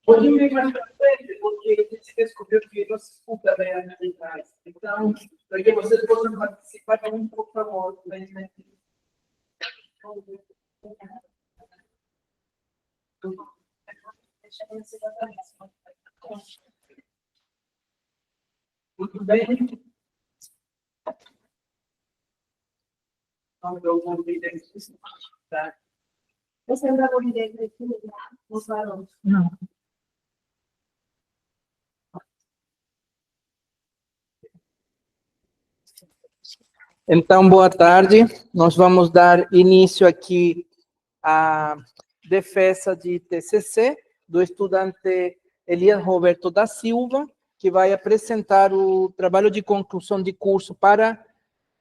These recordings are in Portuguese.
Hoje vem mais para frente, porque a gente descobriu que não se escuta bem as mensagens. Então, para que vocês possam participar, por favor. Muito bem. Vamos ver algum vídeo aqui. Tá. Você ainda não me aqui nos varões? Não. Então, boa tarde. Nós vamos dar início aqui à defesa de TCC do estudante Elias Roberto da Silva, que vai apresentar o trabalho de conclusão de curso para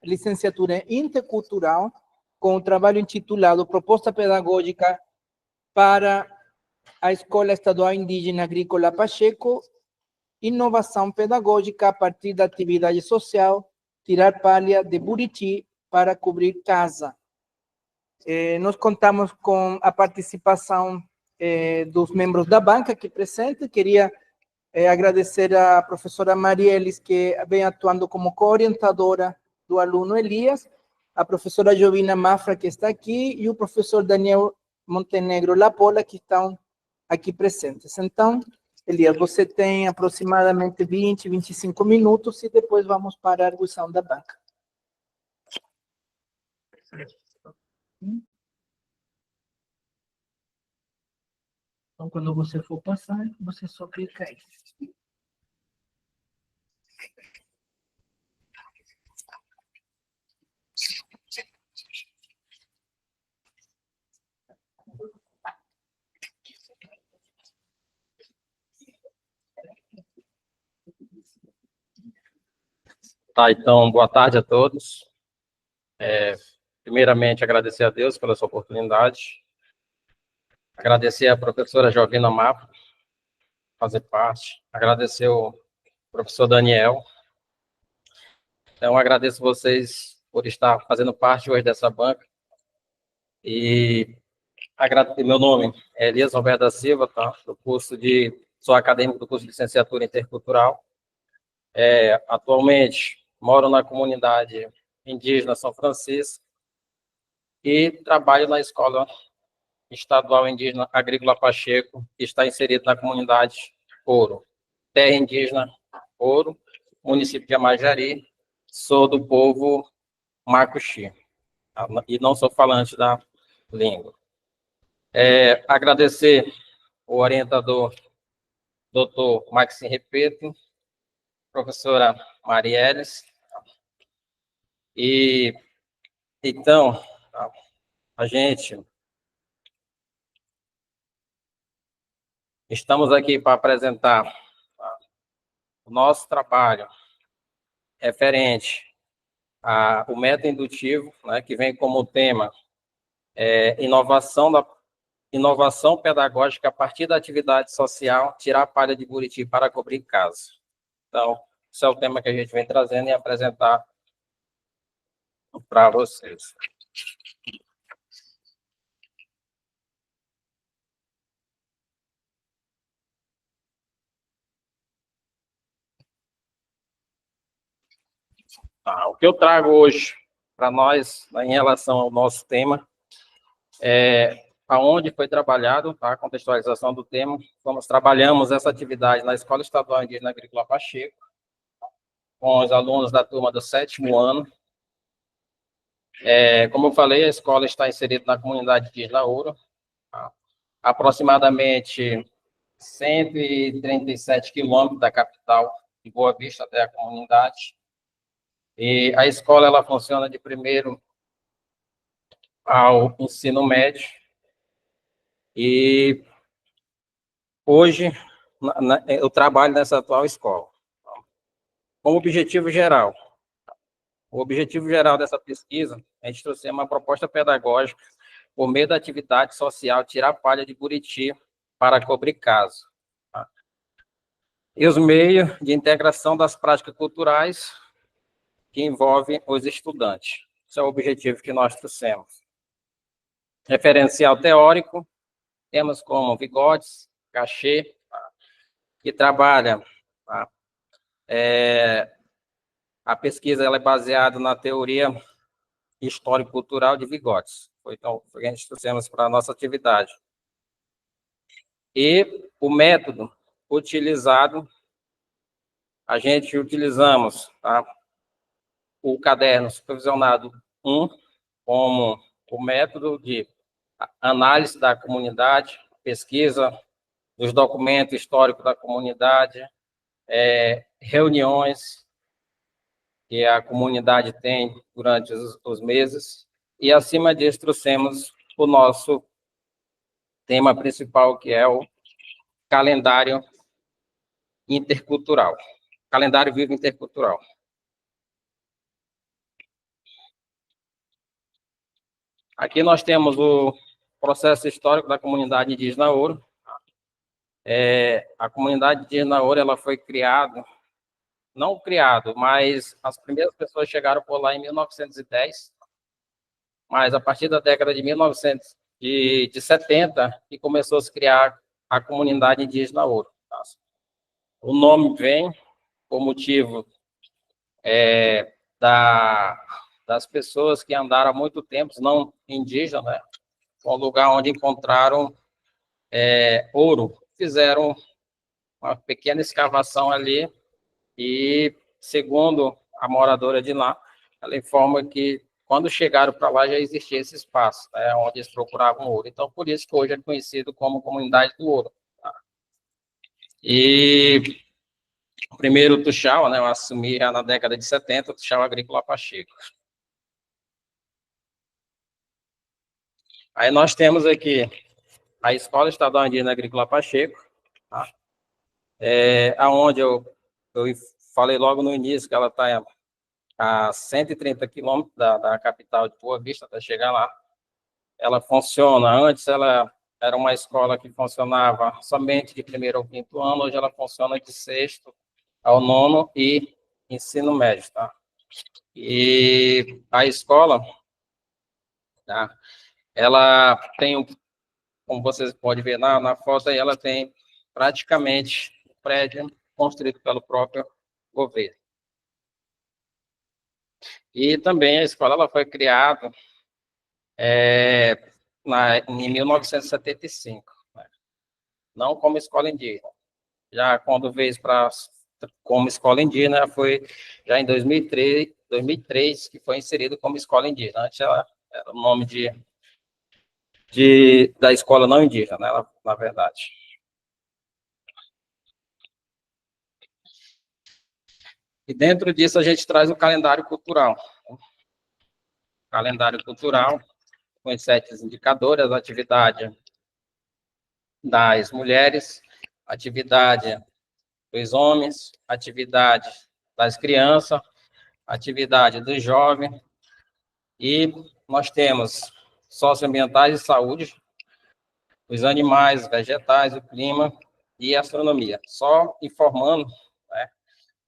licenciatura intercultural, com o trabalho intitulado Proposta Pedagógica para a Escola Estadual Indígena Agrícola Pacheco, Inovação Pedagógica a partir da atividade social, tirar palha de Buriti para cobrir casa. Nós contamos com a participação dos membros da banca aqui presente. Queria agradecer à professora Marielis, que vem atuando como co-orientadora do aluno Elias, a professora Jovina Mafra, que está aqui, e o professor Daniel Montenegro Lapola, que estão aqui presentes. Então, Elias, você tem aproximadamente 20, 25 minutos e depois vamos para a arguição da banca. Então, quando você for passar, você só clica aí. Tá, então, boa tarde a todos. Primeiramente, agradecer a Deus pela sua oportunidade. Agradecer a professora Jovina Mafra, fazer parte. Agradecer o professor Daniel. Então, agradeço vocês por estar fazendo parte hoje dessa banca. E meu nome é Elias Roberto da Silva, tá? Sou acadêmico do curso de licenciatura intercultural. Atualmente, moro na comunidade indígena São Francisco e trabalho na Escola Estadual Indígena Agrícola Pacheco, que está inserido na comunidade Ouro, terra indígena Ouro, município de Amajari. Sou do povo Macuxi, e não sou falante da língua. Agradecer o orientador, doutor Maxim Repeto, professora Marielis. E, então, estamos aqui para apresentar o nosso trabalho referente ao método indutivo, né, que vem como tema inovação pedagógica a partir da atividade social, tirar a palha de Buriti para cobrir casa. Então, esse é o tema que a gente vem trazendo e apresentar para vocês. O que eu trago hoje para nós, em relação ao nosso tema, aonde foi trabalhado, tá? A contextualização do tema. Trabalhamos essa atividade na Escola Estadual Indígena Agrícola Pacheco, com os alunos da turma do 7º ano. Como eu falei, a escola está inserida na comunidade indígena Ouro, tá? Aproximadamente 137 quilômetros da capital de Boa Vista até a comunidade. E a escola ela funciona de primeiro ao ensino médio. E hoje eu trabalho nessa atual escola. Como objetivo geral, o objetivo geral dessa pesquisa é a gente trouxe uma proposta pedagógica por meio da atividade social, tirar a palha de Buriti para cobrir casa. Tá? E os meios de integração das práticas culturais que envolvem os estudantes. Esse é o objetivo que nós trouxemos. Referencial teórico, temas como Vigotes, Cachê, que trabalha, tá? A pesquisa ela é baseada na teoria histórico-cultural de Vygotsky. Então, foi o que a gente trouxemos para a nossa atividade. E o método utilizado, a gente utilizamos, tá, o caderno supervisionado 1 como o método de análise da comunidade, pesquisa dos documentos históricos da comunidade, reuniões que a comunidade tem durante os meses, e acima disso trouxemos o nosso tema principal, que é o calendário intercultural, calendário vivo intercultural. Aqui nós temos o processo histórico da comunidade indígena Oro. A comunidade indígena Oro ela foi criada, não criado, mas as primeiras pessoas chegaram por lá em 1910, mas a partir da década de 1970 que começou a se criar a comunidade indígena Oro. Tá? O nome vem por motivo das pessoas que andaram há muito tempo, não indígenas, né? Um lugar onde encontraram ouro. Fizeram uma pequena escavação ali e, segundo a moradora de lá, ela informa que quando chegaram para lá já existia esse espaço, né, onde eles procuravam ouro. Então, por isso que hoje é conhecido como Comunidade do Ouro. Tá? E o primeiro Tuxaua, né, eu assumi na década de 70, o Tuxaua Agrícola Pacheco. Aí nós temos aqui a Escola Estadual Indígena Agrícola Pacheco, tá? Aonde eu falei logo no início que ela está a 130 quilômetros da capital de Boa Vista, até chegar lá. Ela funciona, antes ela era uma escola que funcionava somente de 1º ao 5º ano, hoje ela funciona de 6º ao 9º e ensino médio, tá? E a escola, tá? Ela tem, como vocês podem ver na foto aí, ela tem praticamente um prédio construído pelo próprio governo. E também a escola ela foi criada em 1975, né? Não como escola indígena. Já quando veio como escola indígena, foi já em 2003 que foi inserido como escola indígena. Antes era o nome da escola não indígena, né, na verdade. E dentro disso a gente traz o calendário cultural. Calendário cultural com os 7 indicadores: atividade das mulheres, atividade dos homens, atividade das crianças, atividade dos jovens, e nós temos socioambientais e saúde, os animais, vegetais, o clima e a astronomia. Só informando, né,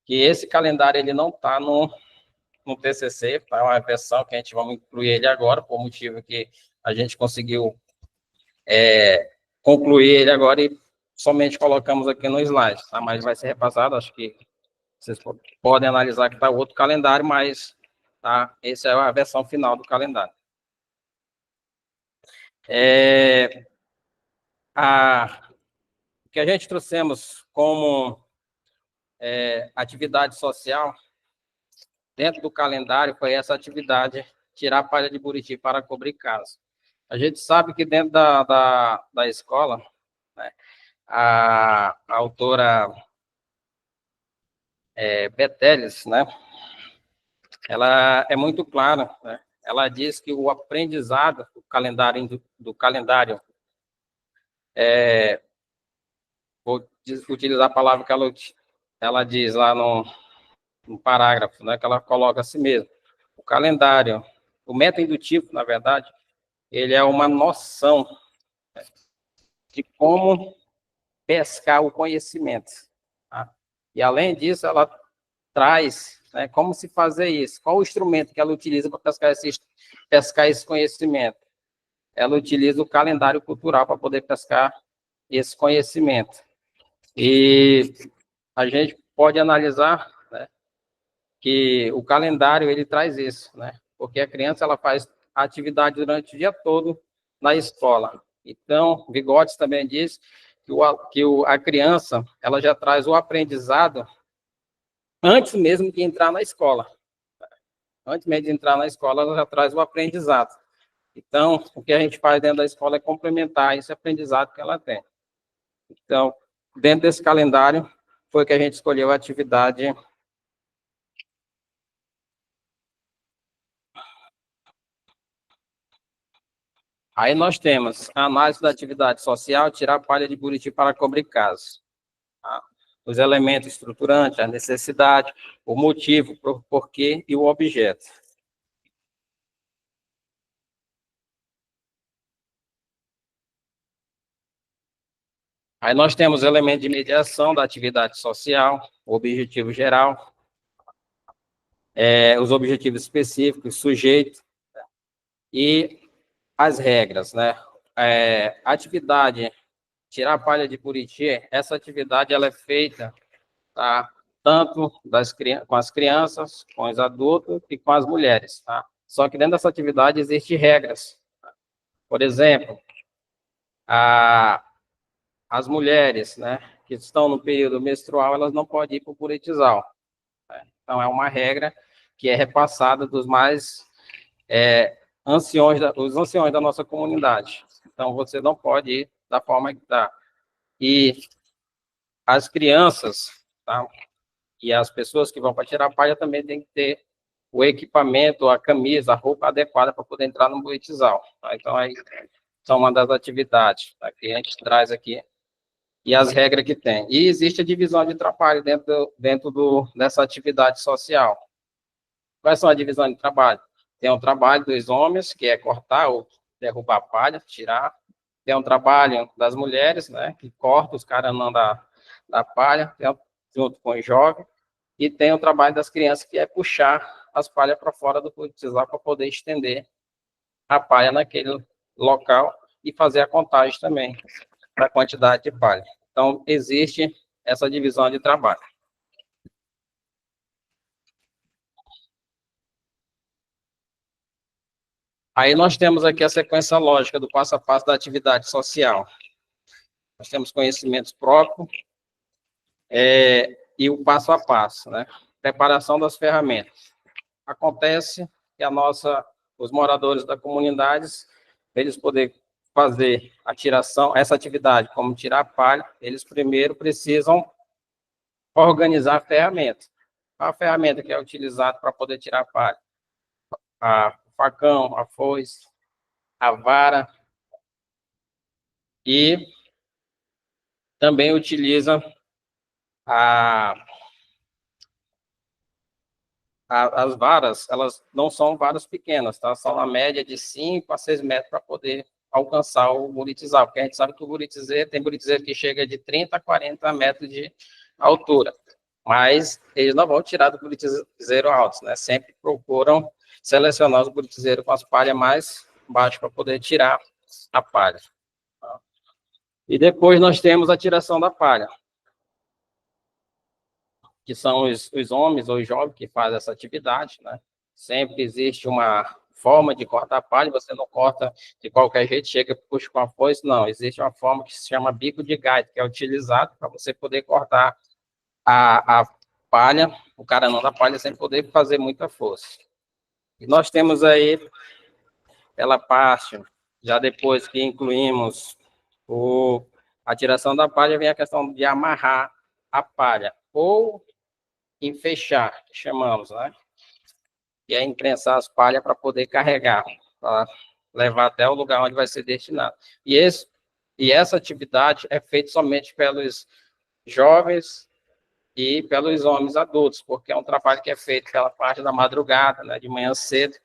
que esse calendário ele não está no TCC, tá? É uma versão que a gente vai incluir ele agora, por motivo que a gente conseguiu concluir ele agora e somente colocamos aqui no slide, tá? Mas vai ser repassado, acho que vocês podem analisar que está outro calendário, mas tá? Essa é a versão final do calendário. O que a gente trouxemos como atividade social dentro do calendário foi essa atividade, tirar a palha de buriti para cobrir casa. A gente sabe que dentro da escola, né, a autora Beteles, né, ela é muito clara, né? Ela diz que o aprendizado do calendário, vou utilizar a palavra que ela diz lá no parágrafo, né, que ela coloca assim mesmo. O calendário, o método indutivo, na verdade, ele é uma noção, né, de como pescar o conhecimento. Tá? E, além disso, ela traz, né, como se fazer isso, qual o instrumento que ela utiliza para pescar esse conhecimento. Ela utiliza o calendário cultural para poder pescar esse conhecimento. E a gente pode analisar, né, que o calendário ele traz isso, né? Porque a criança ela faz atividade durante o dia todo na escola. Então, Vygotsky também diz que a criança ela já traz o aprendizado antes mesmo de entrar na escola. Antes mesmo de entrar na escola, ela já traz o aprendizado. Então, o que a gente faz dentro da escola é complementar esse aprendizado que ela tem. Então, dentro desse calendário, foi que a gente escolheu a atividade. Aí nós temos a análise da atividade social, tirar a palha de Buriti para cobrir casos. Tá? Os elementos estruturantes, a necessidade, o motivo, o porquê e o objeto. Aí nós temos elementos de mediação da atividade social, o objetivo geral, os objetivos específicos, sujeito e as regras, né? Atividade, tirar a palha de Buriti, essa atividade ela é feita, tá? Tanto com as crianças, com os adultos e com as mulheres, tá? Só que dentro dessa atividade existem regras. Por exemplo, as mulheres, né, que estão no período menstrual, elas não podem ir para o buritizal. Né? Então, é uma regra que é repassada dos mais os anciões da nossa comunidade. Então, você não pode ir da forma que está. E as crianças, tá? E as pessoas que vão para tirar a palha também têm que ter o equipamento, a camisa, a roupa adequada para poder entrar no buritizal. Tá? Então, aí são uma das atividades, tá? Que a gente traz aqui e as regras que tem. E existe a divisão de trabalho dentro dessa atividade social. Quais são a divisão de trabalho? Tem o trabalho dos homens, que é cortar ou derrubar a palha, tirar. Tem o trabalho das mulheres, né, que corta os caranã da palha, junto com os jovens. E tem o trabalho das crianças, que é puxar as palhas para fora do buritizal para poder estender a palha naquele local e fazer a contagem também da quantidade de palha. Então, existe essa divisão de trabalho. Aí nós temos aqui a sequência lógica do passo a passo da atividade social. Nós temos conhecimentos próprios e o passo a passo, né? Preparação das ferramentas. Acontece que os moradores da comunidade, eles poderem fazer a tiração, essa atividade, como tirar a palha, eles primeiro precisam organizar a ferramenta. A ferramenta que é utilizada para poder tirar a palha. O facão, a foice, a vara, e também utiliza as varas, elas não são varas pequenas, tá? São na média de 5 a 6 metros para poder alcançar o buritizal, porque a gente sabe que o buritizeiro, tem buritizeiro que chega de 30 a 40 metros de altura, mas eles não vão tirar do buritizeiro altos, né? Sempre procuram selecionar os buritizeiros com as palhas mais baixas para poder tirar a palha. E depois nós temos a tiração da palha, que são os homens ou os jovens que fazem essa atividade, né? Sempre existe uma forma de cortar a palha, você não corta de qualquer jeito, chega, puxa com a foice, não. Existe uma forma que se chama bico de gaita, que é utilizado para você poder cortar a palha, o caranã da palha, sem poder fazer muita força. E nós temos aí, pela parte, já depois que incluímos a tiração da palha, vem a questão de amarrar a palha, ou em fechar, que chamamos, né? E é imprensar as palhas para poder carregar, para levar até o lugar onde vai ser destinado. E essa atividade é feita somente pelos jovens e pelos homens adultos, porque é um trabalho que é feito pela parte da madrugada, né, de manhã cedo,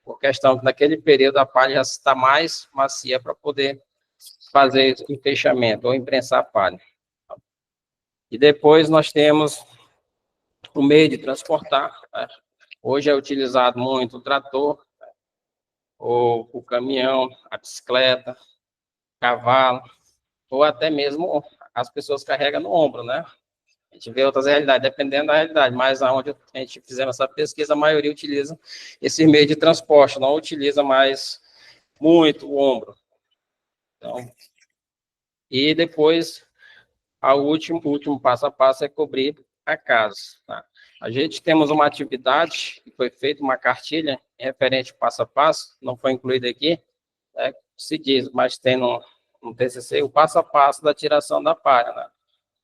por questão que naquele período a palha já está mais macia para poder fazer o fechamento ou imprensar a palha. E depois nós temos o meio de transportar, né? Hoje é utilizado muito o trator, o caminhão, a bicicleta, cavalo, ou até mesmo as pessoas carregam no ombro, né? A gente vê outras realidades, dependendo da realidade, mas aonde a gente fizemos essa pesquisa, a maioria utiliza esse meio de transporte, não utiliza mais muito o ombro. Então, e depois, o último passo a passo é cobrir a casa. Tá? A gente temos uma atividade, que foi feita uma cartilha referente passo a passo, não foi incluída aqui, se diz, mas tem no TCC o passo a passo da tiração da palha. Né?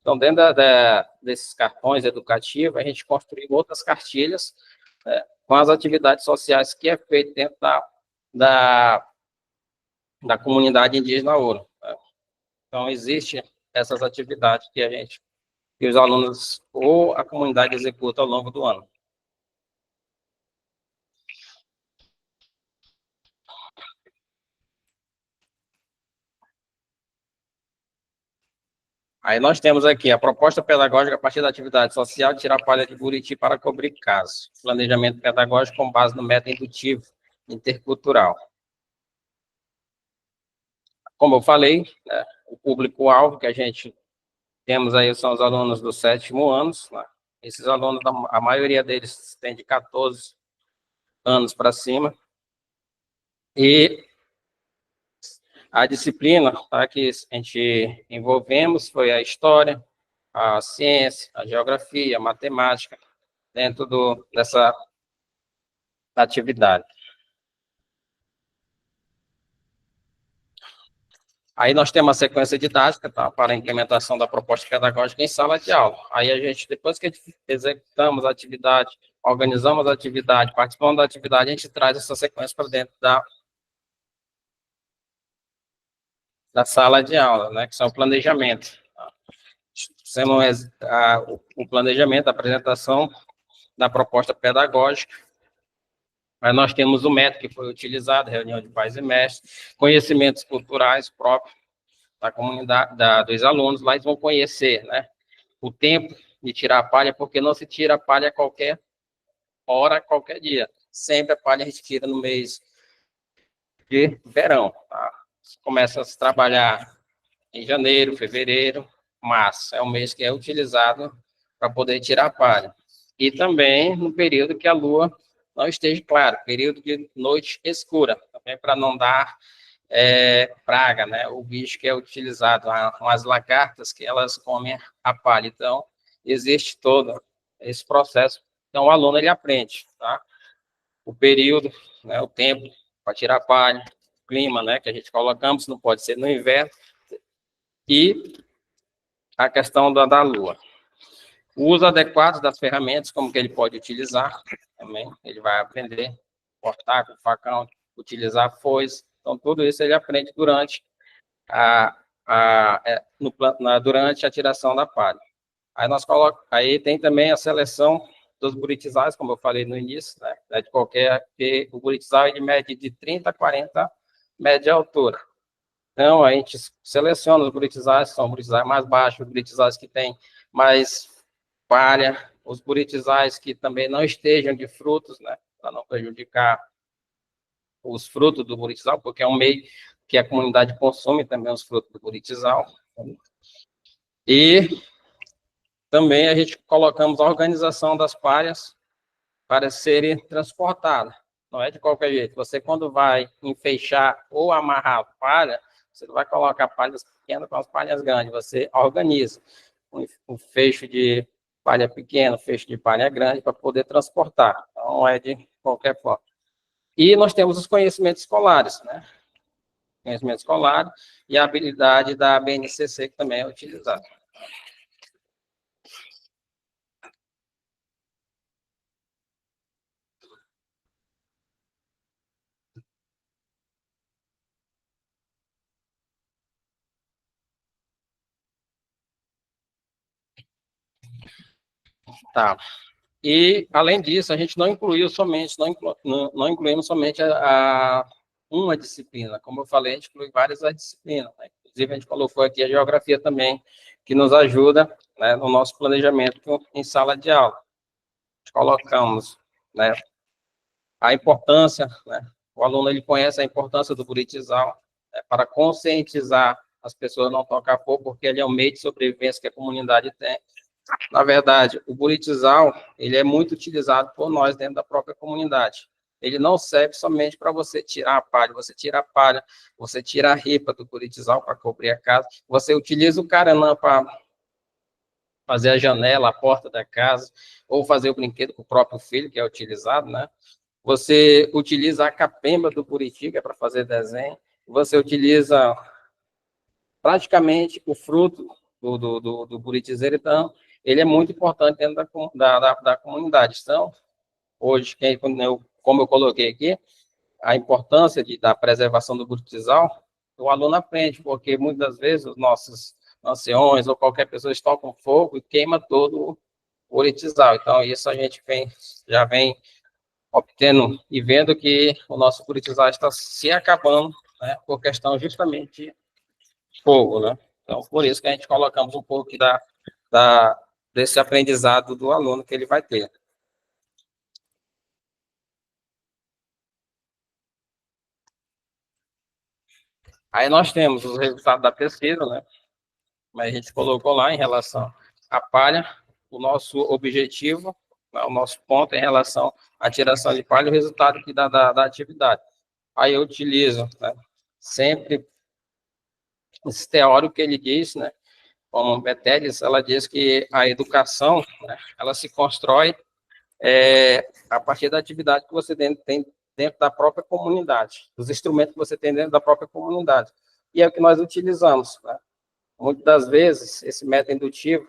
Então, dentro desses cartões educativos, a gente construiu outras cartilhas com as atividades sociais que é feito dentro da comunidade indígena Ouro. Né? Então, existe essas atividades que os alunos ou a comunidade executa ao longo do ano. Aí nós temos aqui a proposta pedagógica a partir da atividade social, tirar a palha de Buriti para cobrir casa. Planejamento pedagógico com base no método indutivo intercultural. Como eu falei, né, o público-alvo que a gente temos aí são os alunos do 7º ano. Né? Esses alunos, a maioria deles tem de 14 anos para cima. E a disciplina tá, que a gente envolvemos foi a história, a ciência, a geografia, a matemática, dentro dessa atividade. Aí nós temos a sequência didática, tá, para a implementação da proposta pedagógica em sala de aula. Aí a gente, depois que executamos a atividade, organizamos a atividade, participamos da atividade, a gente traz essa sequência para dentro da sala de aula, né, que são o planejamento. Temos o planejamento, a apresentação da proposta pedagógica. Aí nós temos o método que foi utilizado, reunião de pais e mestres, conhecimentos culturais próprios da comunidade, dos alunos, lá eles vão conhecer, né, o tempo de tirar a palha, porque não se tira a palha a qualquer hora, qualquer dia. Sempre a palha a gente tira no mês de verão. Tá? Começa a se trabalhar em janeiro, fevereiro, março. É o mês que é utilizado para poder tirar a palha. E também no período que a lua não esteja clara, período de noite escura, também para não dar praga, né? O bicho que é utilizado, umas lagartas que elas comem a palha. Então, existe todo esse processo. Então, o aluno, ele aprende, tá? O período, né, o tempo para tirar a palha, o clima, né, que a gente colocamos, não pode ser no inverno, e a questão da lua. O uso adequado das ferramentas, como que ele pode utilizar, também, ele vai aprender, cortar com o facão, utilizar foice, então tudo isso ele aprende durante durante a tiração da palha. Aí tem também a seleção dos buritizais, como eu falei no início, né, de qualquer, que o buritizal é de média de 30 a 40 metros de altura. Então, a gente seleciona os buritizais, são buritizais mais baixos, os buritizais que têm mais palha, os buritizais que também não estejam de frutos, né, para não prejudicar os frutos do buritizal, porque é um meio que a comunidade consome também os frutos do buritizal. E também a gente colocamos a organização das palhas para serem transportadas. Não é de qualquer jeito. Você, quando vai enfeixar ou amarrar a palha, você não vai colocar palhas pequenas com as palhas grandes. Você organiza um fecho de palha pequena, um fecho de palha grande, para poder transportar. Então, não é de qualquer forma. E nós temos os conhecimentos escolares, né? Conhecimento escolar e a habilidade da BNCC, que também é utilizada. Tá. E, além disso, a gente não incluiu somente, não incluímos somente uma disciplina. Como eu falei, a gente inclui várias disciplinas. Né? Inclusive, a gente colocou aqui a geografia também, que nos ajuda, né, no nosso planejamento em sala de aula. Colocamos, né, a importância, né, o aluno ele conhece a importância do buritizal, né, para conscientizar as pessoas não tocar fogo, porque ele é um meio de sobrevivência que a comunidade tem. Na verdade, o buritizal, ele é muito utilizado por nós dentro da própria comunidade. Ele não serve somente para você tirar a palha, você tira a palha, você tira a ripa do buritizal para cobrir a casa, você utiliza o caranã para fazer a janela, a porta da casa, ou fazer o brinquedo com o próprio filho, que é utilizado, né? Você utiliza a capemba do buriti, que é para fazer desenho, você utiliza praticamente o fruto do buritizeiro, então, ele é muito importante dentro da comunidade. Então, hoje, como eu coloquei aqui, a importância da preservação do buritizal, o aluno aprende, porque muitas vezes os nossos anciões ou qualquer pessoa tocam fogo e queima todo o buritizal. Então, isso a gente já vem obtendo e vendo que o nosso buritizal está se acabando, né, por questão justamente de fogo, né? Então, por isso que a gente colocamos um pouco desse aprendizado do aluno que ele vai ter. Aí nós temos os resultados da pesquisa, né? Mas a gente colocou lá em relação à palha, o nosso objetivo, né, o nosso ponto em relação à tiração de palha, o resultado que dá da atividade. Aí eu utilizo, né, sempre esse teórico que ele diz, né, como Beteles, ela diz que a educação, né, ela se constrói a partir da atividade que você tem dentro da própria comunidade, dos instrumentos que você tem dentro da própria comunidade. E é o que nós utilizamos, né? Muitas das vezes, esse método indutivo,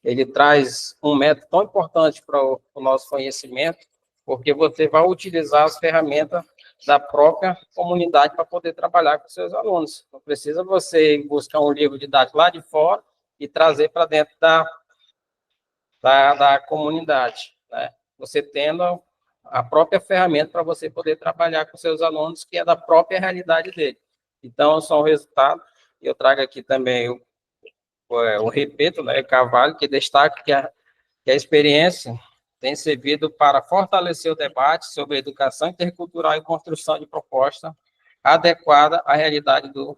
ele traz um método tão importante para o nosso conhecimento, porque você vai utilizar as ferramentas da própria comunidade para poder trabalhar com seus alunos. Não precisa você buscar um livro didático lá de fora e trazer para dentro da comunidade, né? Você tendo a própria ferramenta para você poder trabalhar com seus alunos, que é da própria realidade dele. Então, são resultados. Eu trago aqui também o Repeto, né, Carvalho, que destaca que a experiência tem servido para fortalecer o debate sobre educação intercultural e construção de proposta adequada à realidade do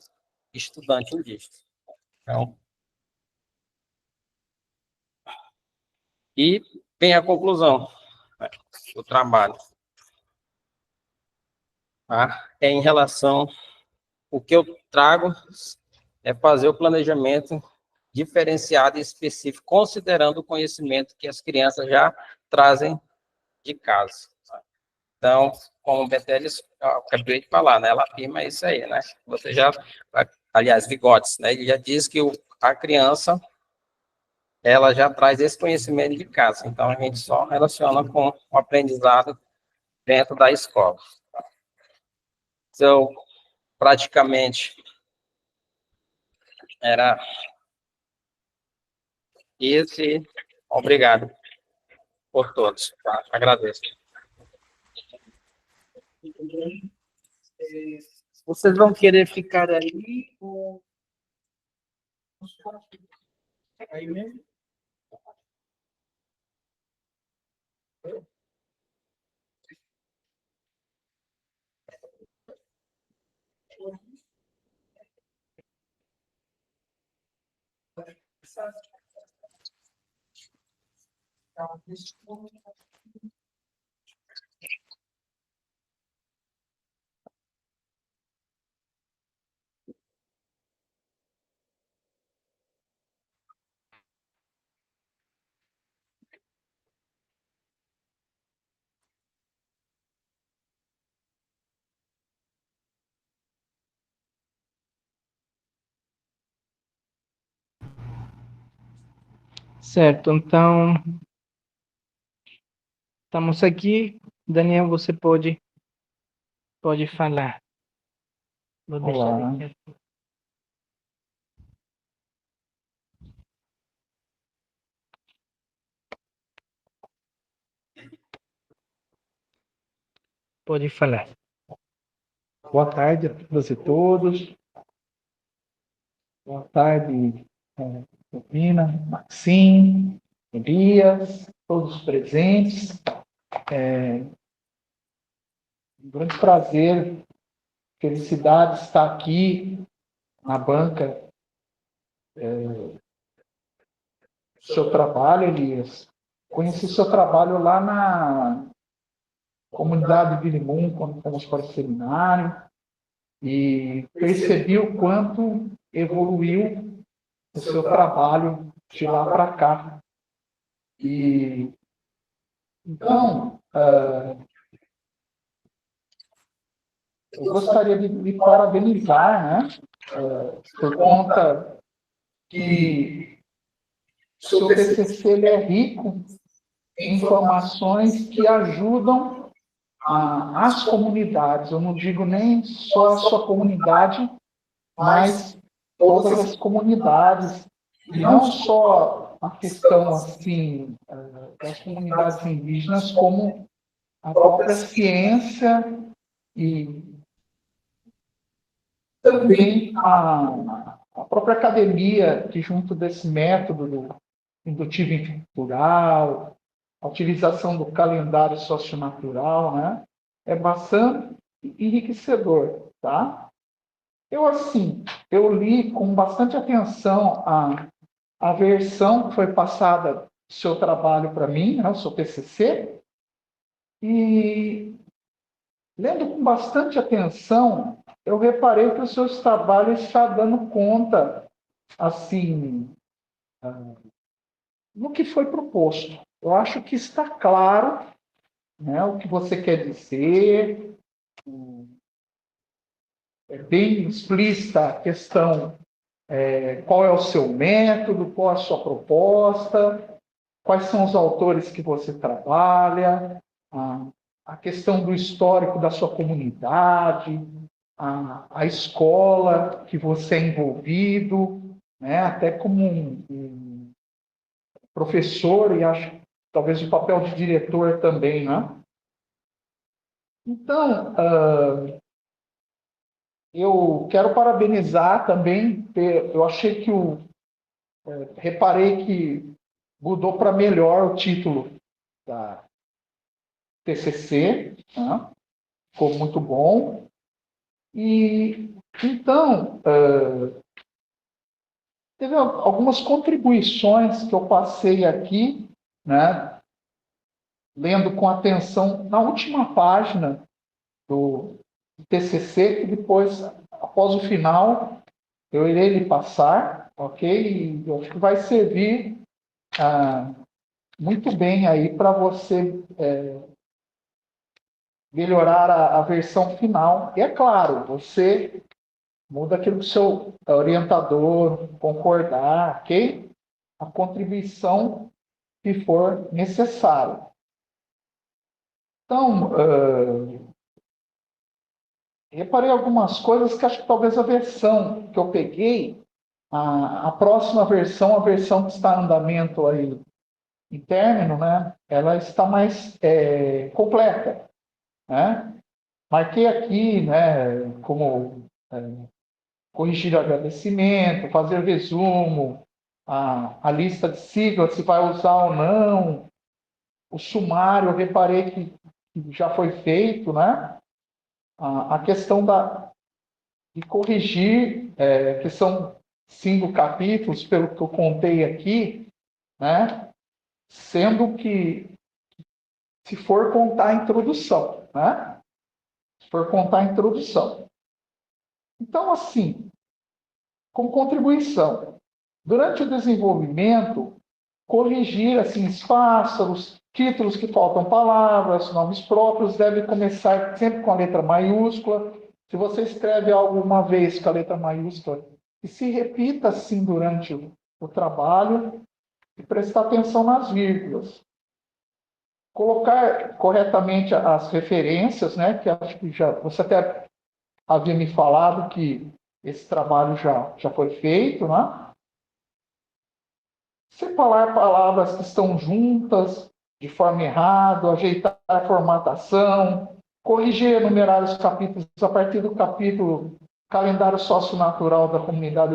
estudante indígena. Então, e vem a conclusão, né, do trabalho. Tá? É em relação, o que eu trago é fazer o planejamento diferenciado e específico, considerando o conhecimento que as crianças já trazem de casa. Tá? Então, como o Beteles, eu acabei de falar, né? Ela afirma isso aí, né? Você já, aliás, Vigotes, né? Ele já diz que a criança, ela já traz esse conhecimento de casa. Então, a gente só relaciona com o aprendizado dentro da escola. Então, praticamente, era isso e obrigado por todos. Tá? Agradeço. Vocês vão querer ficar ali ou aí mesmo? Certo, então estamos aqui. Daniel, você pode falar. Vou deixar Olá. aqui. Pode falar. Boa tarde a todas e todos. Boa tarde, Rubina, Maxim, Elias, todos os presentes. Um grande prazer, felicidade estar aqui na banca seu trabalho, Elias. Conheci seu trabalho lá na comunidade de Limão, quando fomos para o seminário, e percebi o quanto evoluiu o seu trabalho de lá para cá. E então, eu gostaria de lhe parabenizar, né, por conta que o seu TCC ele é rico em informações que ajudam as comunidades. Eu não digo nem só a sua comunidade, mas todas as comunidades, e não só a questão assim das comunidades indígenas, como a própria ciência e também a própria academia, que junto desse método do indutivo infraestrutural, a utilização do calendário socionatural, né, é bastante enriquecedor, tá? Eu li com bastante atenção a versão que foi passada do seu trabalho para mim, né, o seu TCC, e lendo com bastante atenção, eu reparei que o seu trabalho está dando conta, assim, no que foi proposto. Eu acho que está claro, né, o que você quer dizer, é bem explícita a questão, qual é o seu método, qual a sua proposta, quais são os autores que você trabalha, a questão do histórico da sua comunidade, a escola que você é envolvido, né, até como um professor e acho talvez o papel de diretor também, né? Então, eu quero parabenizar também. Eu achei que reparei que mudou para melhor o título da TCC, né? Ficou muito bom. E então teve algumas contribuições que eu passei aqui, né? Lendo com atenção na última página do TCC, que depois, após o final, eu irei lhe passar, ok? E eu acho que vai servir muito bem aí para você melhorar a versão final. E é claro, você muda aquilo que o seu orientador concordar, ok? A contribuição que for necessária. Então, reparei algumas coisas que acho que talvez a versão que eu peguei, a próxima versão, a versão que está em andamento aí em término, né, ela está mais completa, né? Marquei aqui, né, como corrigir o agradecimento, fazer resumo, a lista de siglas, se vai usar ou não, o sumário, eu reparei que já foi feito, né? A questão de corrigir, que são 5 capítulos, pelo que eu contei aqui, né? Sendo que, se for contar a introdução, né? Se for contar a introdução. Então, assim, com contribuição, durante o desenvolvimento, corrigir assim, espaços, títulos que faltam palavras, nomes próprios, deve começar sempre com a letra maiúscula. Se você escreve algo uma vez com a letra maiúscula, que se repita assim durante o trabalho, e prestar atenção nas vírgulas. Colocar corretamente as referências, né, que acho que você até havia me falado que esse trabalho já foi feito, né? Separar palavras que estão juntas de forma errada, ajeitar a formatação, corrigir e enumerar os capítulos a partir do capítulo calendário socionatural da comunidade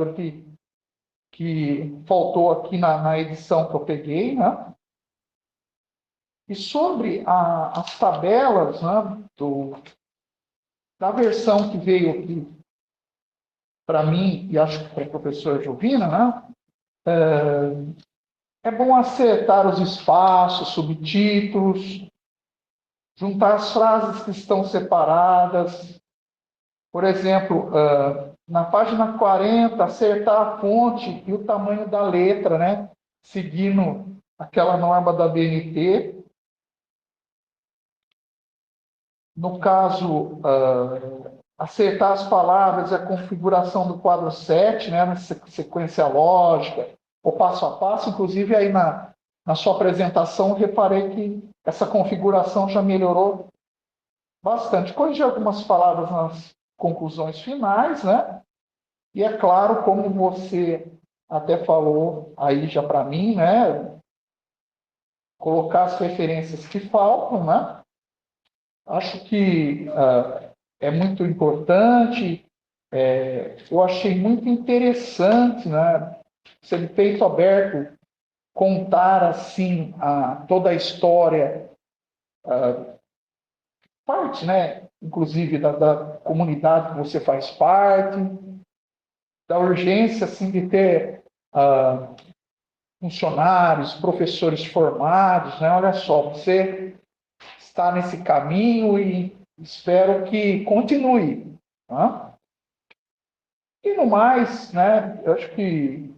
que faltou aqui na edição que eu peguei, né? E sobre as tabelas, né, da versão que veio aqui para mim, e acho que para o professor Jovina, né? É bom acertar os espaços, subtítulos, juntar as frases que estão separadas. Por exemplo, na página 40, acertar a fonte e o tamanho da letra, né? Seguindo aquela norma da BNT. No caso, acertar as palavras e a configuração do quadro 7, né? Na sequência lógica, o passo a passo. Inclusive, aí na sua apresentação, eu reparei que essa configuração já melhorou bastante. Corrigi algumas palavras nas conclusões finais, né? E é claro, como você até falou aí já para mim, né? Colocar as referências que faltam, né? Acho que é muito importante. Eu achei muito interessante, né? Ser peito aberto, contar assim toda a história, parte, né? Inclusive da comunidade que você faz parte, da urgência assim de ter funcionários, professores formados, né? Olha só, você está nesse caminho e espero que continue. Tá? E no mais, né? Eu acho que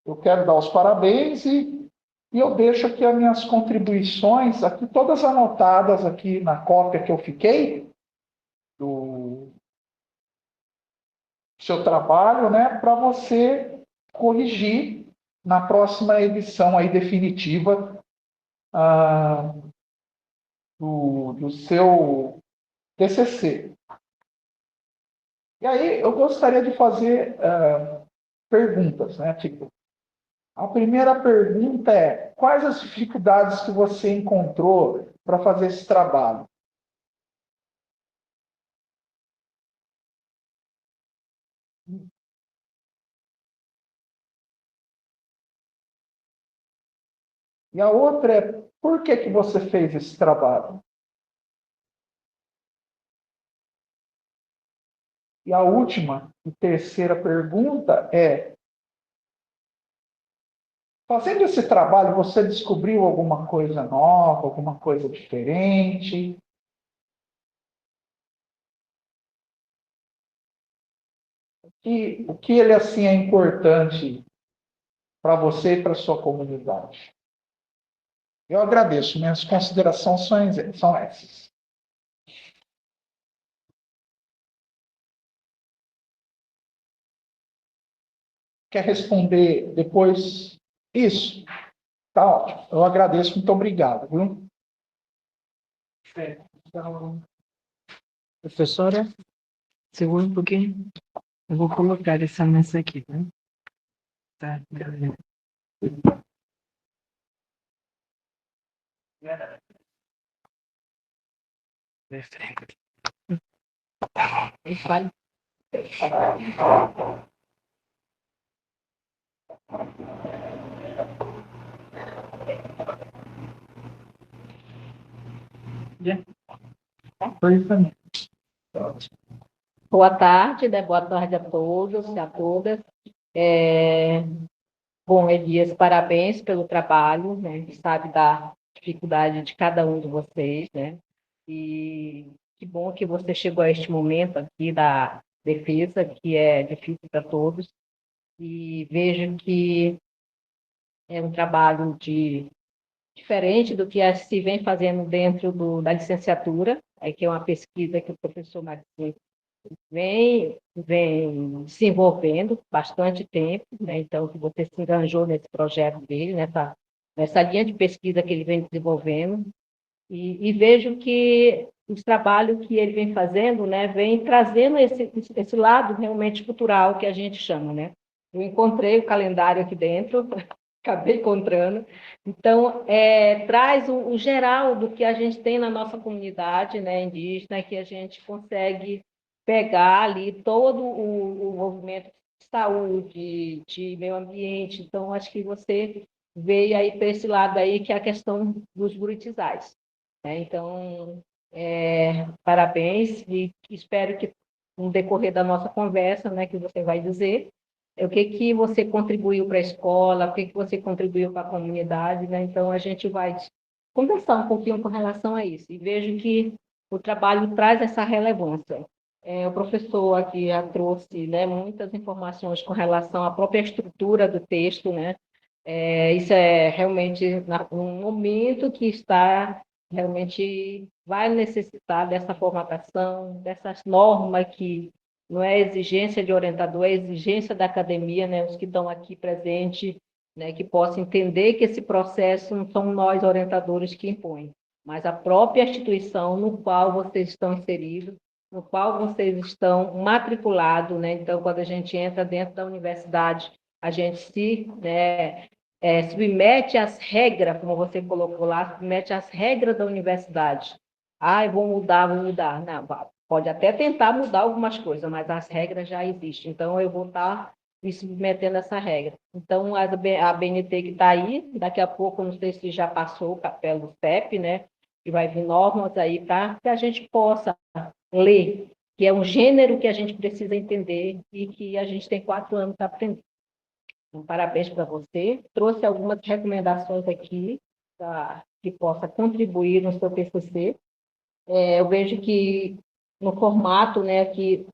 eu quero dar os parabéns e eu deixo aqui as minhas contribuições, aqui todas anotadas aqui na cópia que eu fiquei do seu trabalho, né? Para você corrigir na próxima edição aí definitiva do seu TCC. E aí eu gostaria de fazer perguntas, né? Tipo, a primeira pergunta é: quais as dificuldades que você encontrou para fazer esse trabalho? E a outra é: por que você fez esse trabalho? E a última e terceira pergunta é: fazendo esse trabalho, você descobriu alguma coisa nova, alguma coisa diferente? E o que ele assim é importante para você e para a sua comunidade? Eu agradeço. Minhas considerações são essas. Quer responder depois? Isso. Tá ótimo. Eu agradeço. Muito obrigado. Viu? Professora, segura um pouquinho. Eu vou colocar essa mesa aqui, tá? Tá, beleza. De frente. Fale. Já. Foi também. Boa tarde, né? Boa tarde a todos e a todas. Bom, Elias, parabéns pelo trabalho, né? A gente sabe da dificuldade de cada um de vocês, né? E que bom que você chegou a este momento aqui da defesa, que é difícil para todos. E vejo que é um trabalho diferente do que se vem fazendo dentro da licenciatura, que é uma pesquisa que o professor Marcinho vem se envolvendo bastante tempo, né? Então, que você se enganjou nesse projeto dele, nessa linha de pesquisa que ele vem desenvolvendo, e vejo que os trabalhos que ele vem fazendo, né, vem trazendo esse lado realmente cultural que a gente chama, né? Eu encontrei o calendário aqui dentro, acabei encontrando. Então, traz o geral do que a gente tem na nossa comunidade, né, indígena, que a gente consegue pegar ali todo o movimento de saúde, de meio ambiente. Então, acho que você veio aí para esse lado aí, que é a questão dos buritizais, né? Então, parabéns e espero que no decorrer da nossa conversa, né, que você vai dizer, o que você contribuiu para a escola, o que você contribuiu para a comunidade, né? Então, a gente vai conversar um pouquinho com relação a isso. E vejo que o trabalho traz essa relevância. O professor aqui já trouxe, né, muitas informações com relação à própria estrutura do texto, né? Isso é realmente um momento que está realmente vai necessitar dessa formatação, dessas normas que não é exigência de orientador, é exigência da academia, né, os que estão aqui presentes, né, que possam entender que esse processo não são nós orientadores que impõem, mas a própria instituição no qual vocês estão inseridos, no qual vocês estão matriculados, né? Então, quando a gente entra dentro da universidade, a gente submete às regras, como você colocou lá, submete às regras da universidade. Eu vou mudar. Não, pode até tentar mudar algumas coisas, mas as regras já existem. Então, eu vou estar me submetendo a essa regra. Então, a BNT que está aí, daqui a pouco, não sei se já passou pelo CEP, né? Que vai vir normas aí para que a gente possa ler, que é um gênero que a gente precisa entender e que a gente tem 4 anos para aprender. Então, parabéns para você. Trouxe algumas recomendações aqui que possa contribuir no seu TCC. Eu vejo que no formato, né, que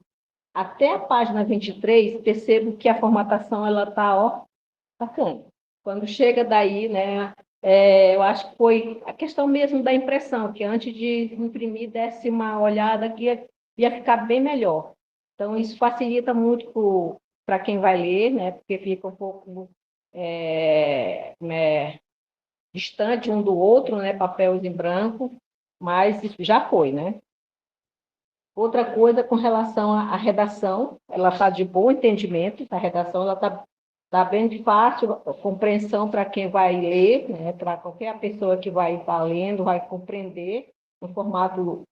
até a página 23, percebo que a formatação ela está bacana. Quando chega daí, né, eu acho que foi a questão mesmo da impressão, que antes de imprimir, desse uma olhada que ia ficar bem melhor. Então, isso facilita muito para quem vai ler, né, porque fica um pouco distante um do outro, né, papéis em branco, mas isso já foi, né? Outra coisa com relação à redação, ela está de bom entendimento, a redação ela está bem de fácil compreensão para quem vai ler, né, para qualquer pessoa que vai estar lendo, vai compreender no formato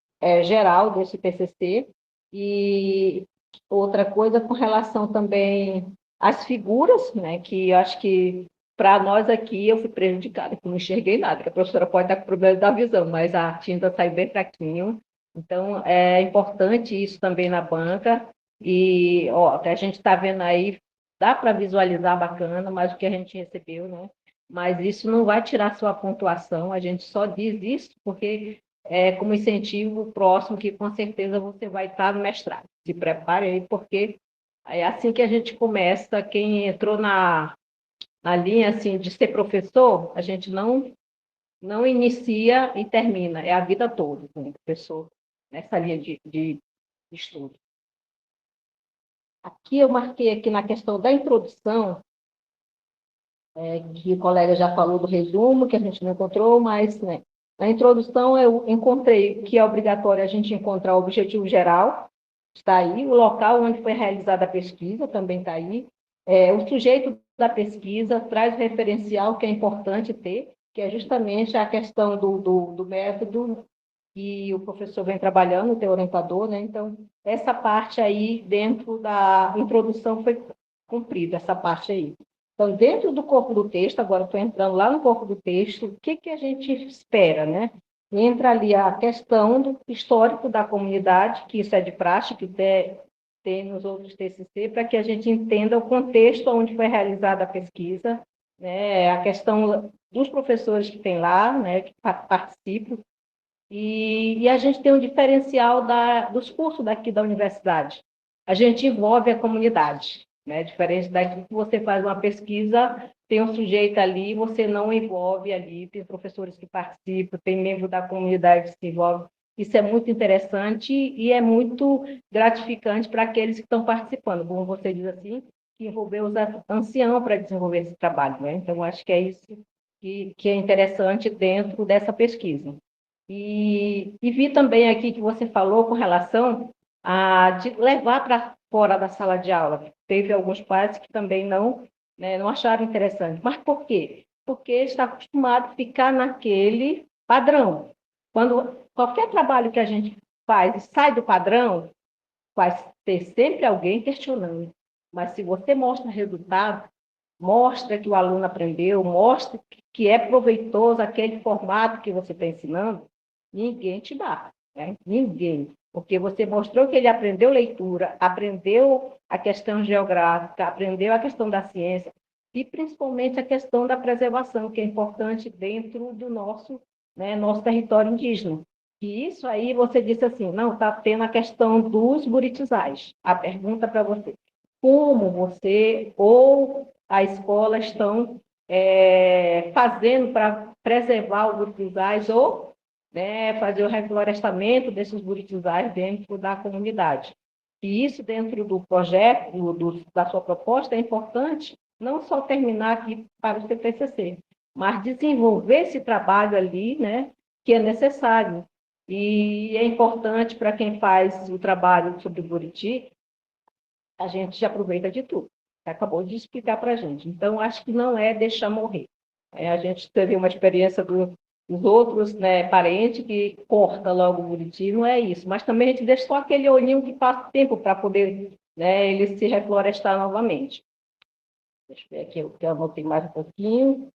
geral desse PCC. E outra coisa com relação também às figuras, né, que eu acho que para nós aqui eu fui prejudicada, que não enxerguei nada, que a professora pode estar com problema da visão, mas a tinta sai bem fraquinho. Então, é importante isso também na banca. E, até a gente está vendo aí, dá para visualizar bacana, mas o que a gente recebeu, né? Mas isso não vai tirar sua pontuação, a gente só diz isso porque é como incentivo próximo, que com certeza você vai estar no mestrado. Se prepare aí, porque é assim que a gente começa. Quem entrou na linha assim, de ser professor, a gente não inicia e termina, é a vida toda como professor, nessa linha de estudo. Aqui eu marquei aqui na questão da introdução, que o colega já falou do resumo, que a gente não encontrou, mas, né, na introdução eu encontrei que é obrigatório a gente encontrar o objetivo geral, está aí, o local onde foi realizada a pesquisa também está aí, o sujeito da pesquisa traz o referencial que é importante ter, que é justamente a questão do método que o professor vem trabalhando, o teu orientador, né? Então, essa parte aí, dentro da introdução, foi cumprida, essa parte aí. Então, dentro do corpo do texto, agora estou entrando lá no corpo do texto, o que a gente espera, né? Entra ali a questão do histórico da comunidade, que isso é de praxe, que tem nos outros TCC, para que a gente entenda o contexto onde foi realizada a pesquisa, né? A questão dos professores que tem lá, né, que participam, e a gente tem um diferencial dos cursos daqui da universidade. A gente envolve a comunidade, né? Diferente daqui que você faz uma pesquisa, tem um sujeito ali, você não envolve ali, tem professores que participam, tem membro da comunidade que se envolve. Isso é muito interessante e é muito gratificante para aqueles que estão participando, como você diz assim, que envolveu os anciãos para desenvolver esse trabalho, né? Então, acho que é isso que é interessante dentro dessa pesquisa. E vi também aqui que você falou com relação de levar para fora da sala de aula. Teve alguns pais que também não acharam interessante. Mas por quê? Porque está acostumado a ficar naquele padrão. Quando qualquer trabalho que a gente faz e sai do padrão, vai ter sempre alguém questionando. Mas se você mostra resultado, mostra que o aluno aprendeu, mostra que é proveitoso aquele formato que você está ensinando, ninguém te dá, né? Ninguém. porque você mostrou que ele aprendeu leitura, aprendeu a questão geográfica, aprendeu a questão da ciência, e principalmente a questão da preservação, que é importante dentro do nosso, né, nosso território indígena. E isso aí você disse assim, não, está tendo a questão dos buritizais. A pergunta para você, como você ou a escola estão fazendo para preservar os buritizais ou, né, fazer o reflorestamento desses buritizais dentro da comunidade. E isso dentro do projeto, da sua proposta, é importante não só terminar aqui para o CPCC, mas desenvolver esse trabalho ali, né, que é necessário. E é importante para quem faz o trabalho sobre o Buriti, a gente já aproveita de tudo. Você acabou de explicar para a gente. Então, acho que não é deixar morrer. A gente teve uma experiência dos outros, né, parentes que corta logo o Buriti, não é isso. Mas também a gente deixa só aquele olhinho que passa tempo para poder, né, ele se reflorestar novamente. Deixa eu ver aqui, que eu anotei mais um pouquinho.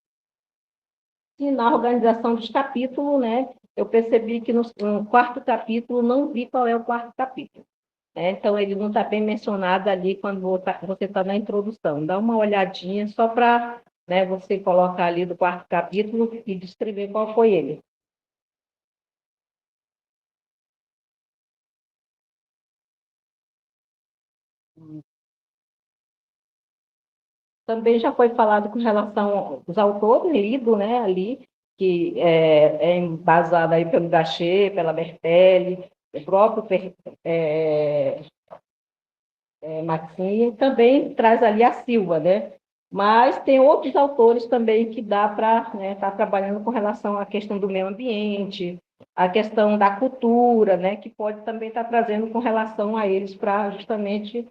E na organização dos capítulos, né, eu percebi que no quarto capítulo, não vi qual é o quarto capítulo. Então, ele não está bem mencionado ali quando você está na introdução. Dá uma olhadinha só para, né, você colocar ali do quarto capítulo e descrever qual foi ele. Também já foi falado com relação aos autores, lido, né, ali, que é embasado aí pelo Gachet, pela Bertelli, o próprio Maxine, e também traz ali a Silva, né? Mas tem outros autores também que dá para estar trabalhando com relação à questão do meio ambiente, a questão da cultura, né? Que pode também estar trazendo com relação a eles para justamente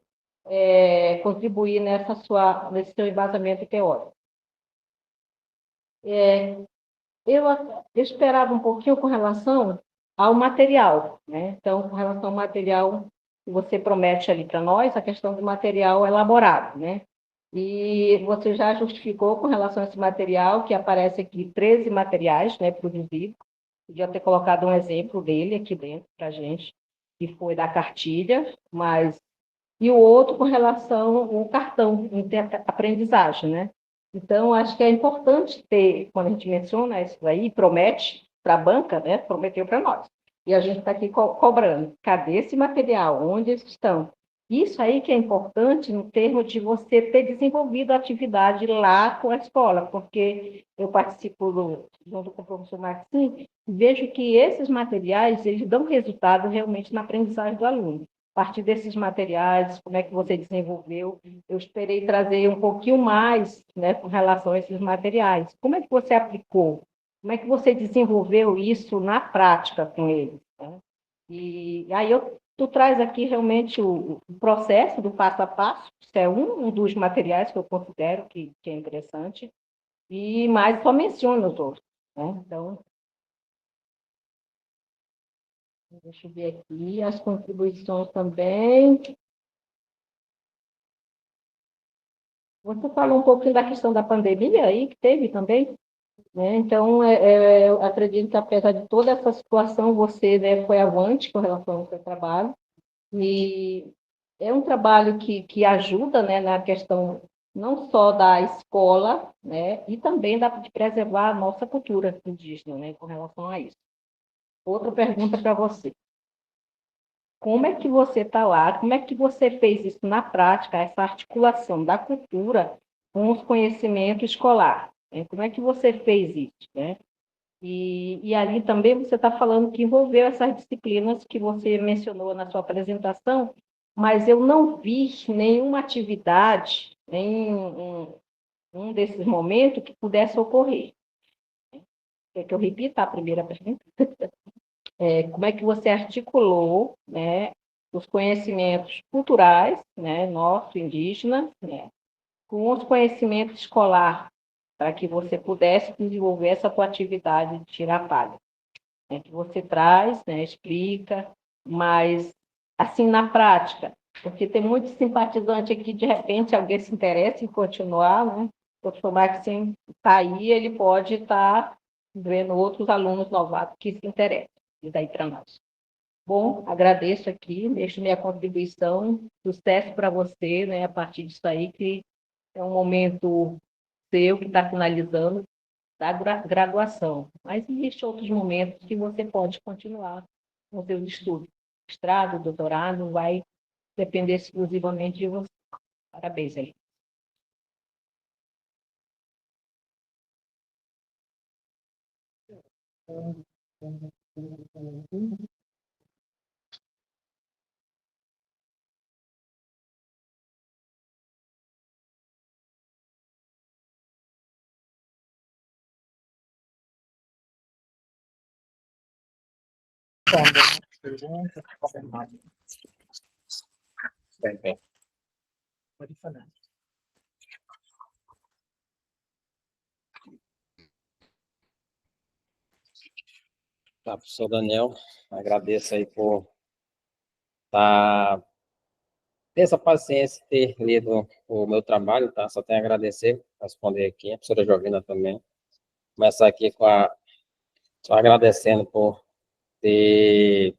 contribuir nesse seu embasamento teórico. Eu esperava um pouquinho com relação ao material, né? Então, com relação ao material que você promete ali para nós, a questão do material elaborado, né? E você já justificou com relação a esse material, que aparece aqui 13 materiais, né, produzidos. Podia ter colocado um exemplo dele aqui dentro para a gente, que foi da cartilha, mas... E o outro com relação ao cartão de aprendizagem, né? Então, acho que é importante ter, quando a gente menciona isso aí, promete para a banca, né? Prometeu para nós. E a gente está aqui cobrando. Cadê esse material? Onde eles estão? Isso aí que é importante no termo de você ter desenvolvido a atividade lá com a escola, porque eu participo junto com o professor Maxim, vejo que esses materiais, eles dão resultado realmente na aprendizagem do aluno. A partir desses materiais, como é que você desenvolveu? Eu esperei trazer um pouquinho mais, né, com relação a esses materiais. Como é que você aplicou? Como é que você desenvolveu isso na prática com eles? Né? E aí tu traz aqui realmente o processo do passo a passo, isso é um dos materiais que eu considero que é interessante, e mais só menciona os outros. Né? Então, deixa eu ver aqui as contribuições também. Você falou um pouquinho da questão da pandemia aí, que teve também, né? Então, eu acredito que, apesar de toda essa situação, você, né, foi avante com relação ao seu trabalho, e é um trabalho que ajuda, né, na questão não só da escola, né, e também de preservar a nossa cultura indígena, né, com relação a isso. Outra pergunta para você. Como é que você está lá? Como é que você fez isso na prática, essa articulação da cultura com os conhecimentos escolar? Né? Como é que você fez isso? Né? E ali também você está falando que envolveu essas disciplinas que você mencionou na sua apresentação, mas eu não vi nenhuma atividade, nem um desses momentos que pudesse ocorrer. Quer que eu repita a primeira pergunta? Como é que você articulou, né, os conhecimentos culturais, né, nosso, indígena, né, com os conhecimentos escolar, para que você pudesse desenvolver essa tua atividade de tirar palha. Né, que você traz, né, explica, mas assim na prática, porque tem muito simpatizante aqui, de repente alguém se interessa em continuar, né? O professor Maxim está aí, ele pode estar vendo outros alunos novatos que se interessam. E daí para nós. Bom, agradeço aqui, deixo minha contribuição, sucesso para você, né, a partir disso aí, que é um momento seu que está finalizando da graduação. Mas existem outros momentos que você pode continuar com seus estudos. Mestrado, doutorado, vai depender exclusivamente de você. Parabéns aí. Bem, bem. Pode falar. Tá, professor Daniel, agradeço aí por tá, ter essa paciência, ter lido o meu trabalho, tá? Só tenho a agradecer, responder aqui, a professora Jovina também. Começar aqui só agradecendo por ter,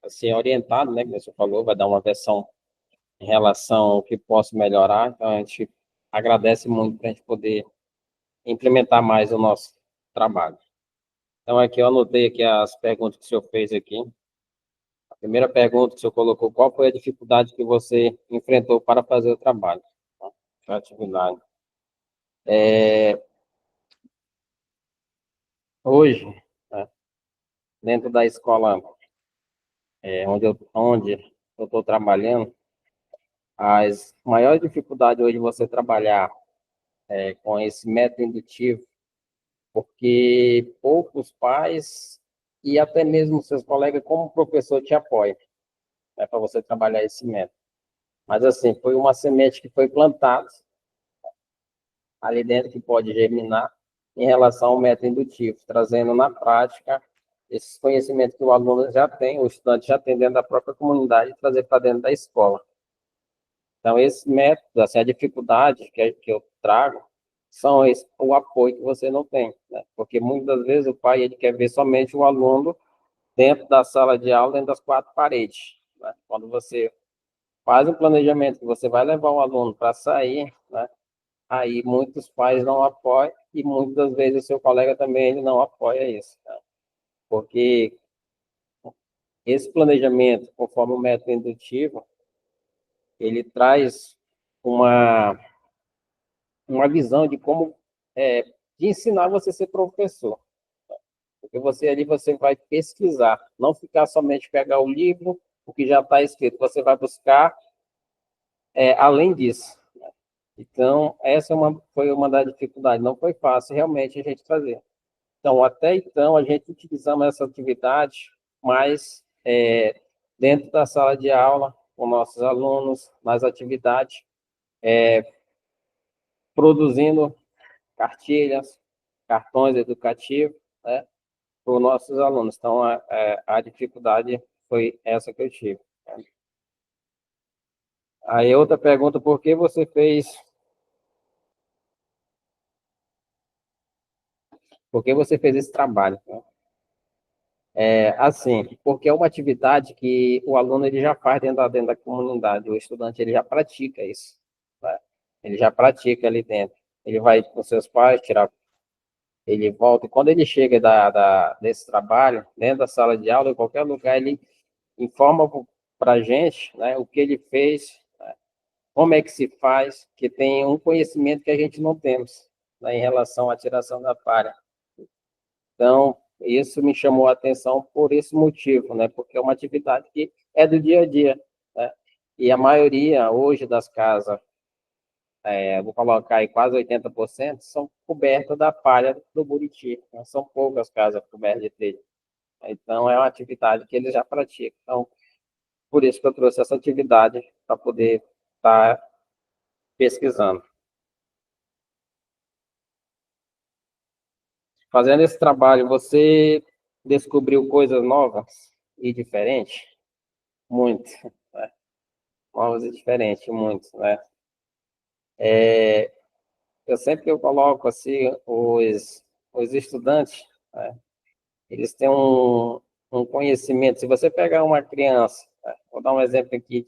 assim, orientado, né, como você falou, vai dar uma versão em relação ao que posso melhorar, então a gente agradece muito para a gente poder implementar mais o nosso trabalho. Então, aqui eu anotei aqui as perguntas que o senhor fez aqui. A primeira pergunta que o senhor colocou, qual foi a dificuldade que você enfrentou para fazer o trabalho? A atividade. Hoje, né, dentro da escola onde eu estou trabalhando, as maiores dificuldades hoje de você trabalhar com esse método indutivo, porque poucos pais e até mesmo seus colegas, como professor, te apoiam, né, para você trabalhar esse método. Mas, assim, foi uma semente que foi plantada ali dentro que pode germinar em relação ao método indutivo, trazendo na prática esses conhecimentos que o aluno já tem, o estudante já tem dentro da própria comunidade, e trazer para dentro da escola. Então, esse método, assim, a dificuldade que eu trago, são o apoio que você não tem, né? Porque muitas vezes o pai ele quer ver somente o aluno dentro da sala de aula, dentro das quatro paredes, né? Quando você faz um planejamento que você vai levar o aluno para sair, né? Aí muitos pais não apoiam e muitas vezes o seu colega também ele não apoia isso, né? Porque esse planejamento, conforme o método indutivo, ele traz uma, uma visão de como de ensinar você a ser professor. Porque você ali você vai pesquisar, não ficar somente pegar o livro, o que já está escrito, você vai buscar além disso. Então, essa foi uma das dificuldades, não foi fácil realmente a gente fazer. Então, até então, a gente utilizamos essa atividade mais dentro da sala de aula, com nossos alunos, nas atividades, produzindo cartilhas, cartões educativos, né, para os nossos alunos. Então, a dificuldade foi essa que eu tive. Aí, outra pergunta, por que você fez esse trabalho? Assim, porque é uma atividade que o aluno ele já faz dentro da comunidade, o estudante ele já pratica isso, né? Ele já pratica ali dentro. Ele vai com seus pais, ele volta, e quando ele chega desse trabalho, dentro da sala de aula, em qualquer lugar, ele informa para a gente, né, o que ele fez, né, como é que se faz, que tem um conhecimento que a gente não temos, né, em relação à tiração da palha. Então, isso me chamou a atenção por esse motivo, né? Porque é uma atividade que é do dia a dia, né? E a maioria hoje das casas, vou colocar aí quase 80%, são cobertas da palha do buriti, né? São poucas casas cobertas de telha. Então, é uma atividade que eles já praticam. Então, por isso que eu trouxe essa atividade para poder estar pesquisando. Fazendo esse trabalho, você descobriu coisas novas e diferentes? Muito. Novos e diferentes, muito, né? Eu sempre eu coloco assim os estudantes, né? Eles têm um conhecimento. Se você pegar uma criança, vou dar um exemplo aqui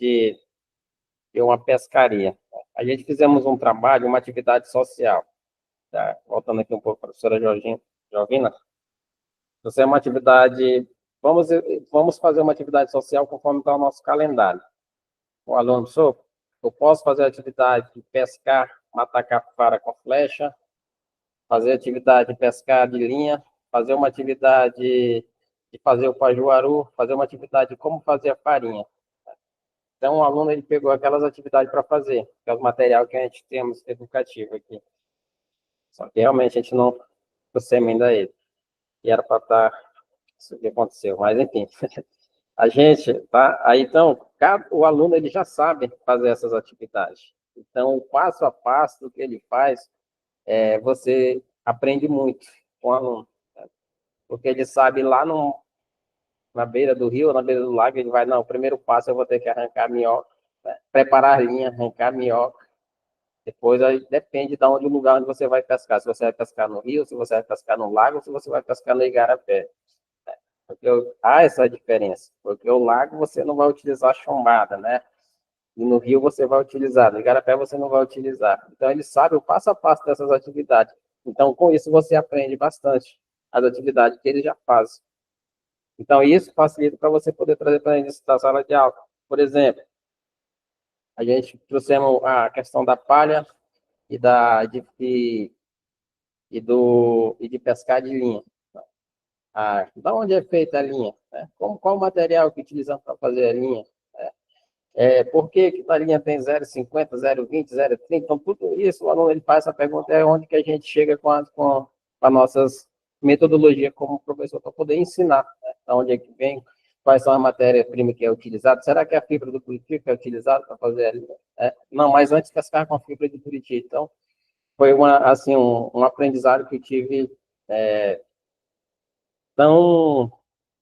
de uma pescaria. A gente fizemos um trabalho, uma atividade social. Tá? Voltando aqui um pouco, professora Jovina. Você é uma atividade... Vamos fazer uma atividade social conforme está o nosso calendário. O aluno, professor, eu posso fazer a atividade de pescar, matar capivara com flecha, fazer atividade de pescar de linha, fazer uma atividade de fazer o pajuaru, fazer uma atividade de como fazer a farinha. Então, o aluno ele pegou aquelas atividades para fazer, que é o material que a gente temos educativo aqui. Só que realmente a gente não trouxemos ainda ele. E era para estar isso que aconteceu, mas enfim. A gente, tá? Aí, então, o aluno ele já sabe fazer essas atividades. Então, o passo a passo do que ele faz, você aprende muito com o aluno. Né? Porque ele sabe lá na beira do rio, na beira do lago, ele vai, não, o primeiro passo eu vou ter que arrancar a minhoca, né? Preparar a linha, arrancar a minhoca. Depois, aí, depende de onde o lugar onde você vai pescar. Se você vai pescar no rio, se você vai pescar no lago, se você vai pescar no igarapé. Porque há essa diferença. Porque o lago você não vai utilizar chombada, né? E no rio você vai utilizar, no igarapé você não vai utilizar. Então, ele sabe o passo a passo dessas atividades. Então, com isso, você aprende bastante as atividades que ele já faz. Então, isso facilita para você poder trazer para dentro da sala de aula. Por exemplo, a gente trouxemos a questão da palha e de pescar de linha. Da onde é feita a linha? Né? Qual o material que utilizamos para fazer a linha? Por que a linha tem 0,50, 0,20, 0,30? Então, tudo isso, o aluno ele faz essa pergunta, é onde que a gente chega com a nossas metodologias como professor, para poder ensinar, né? Da onde é que vem, quais são as matérias-primas que é utilizada, será que é a fibra do Buriti que é utilizada para fazer a linha? Não, mas antes pescar com a fibra de Buriti. Então, foi um aprendizado que eu tive tão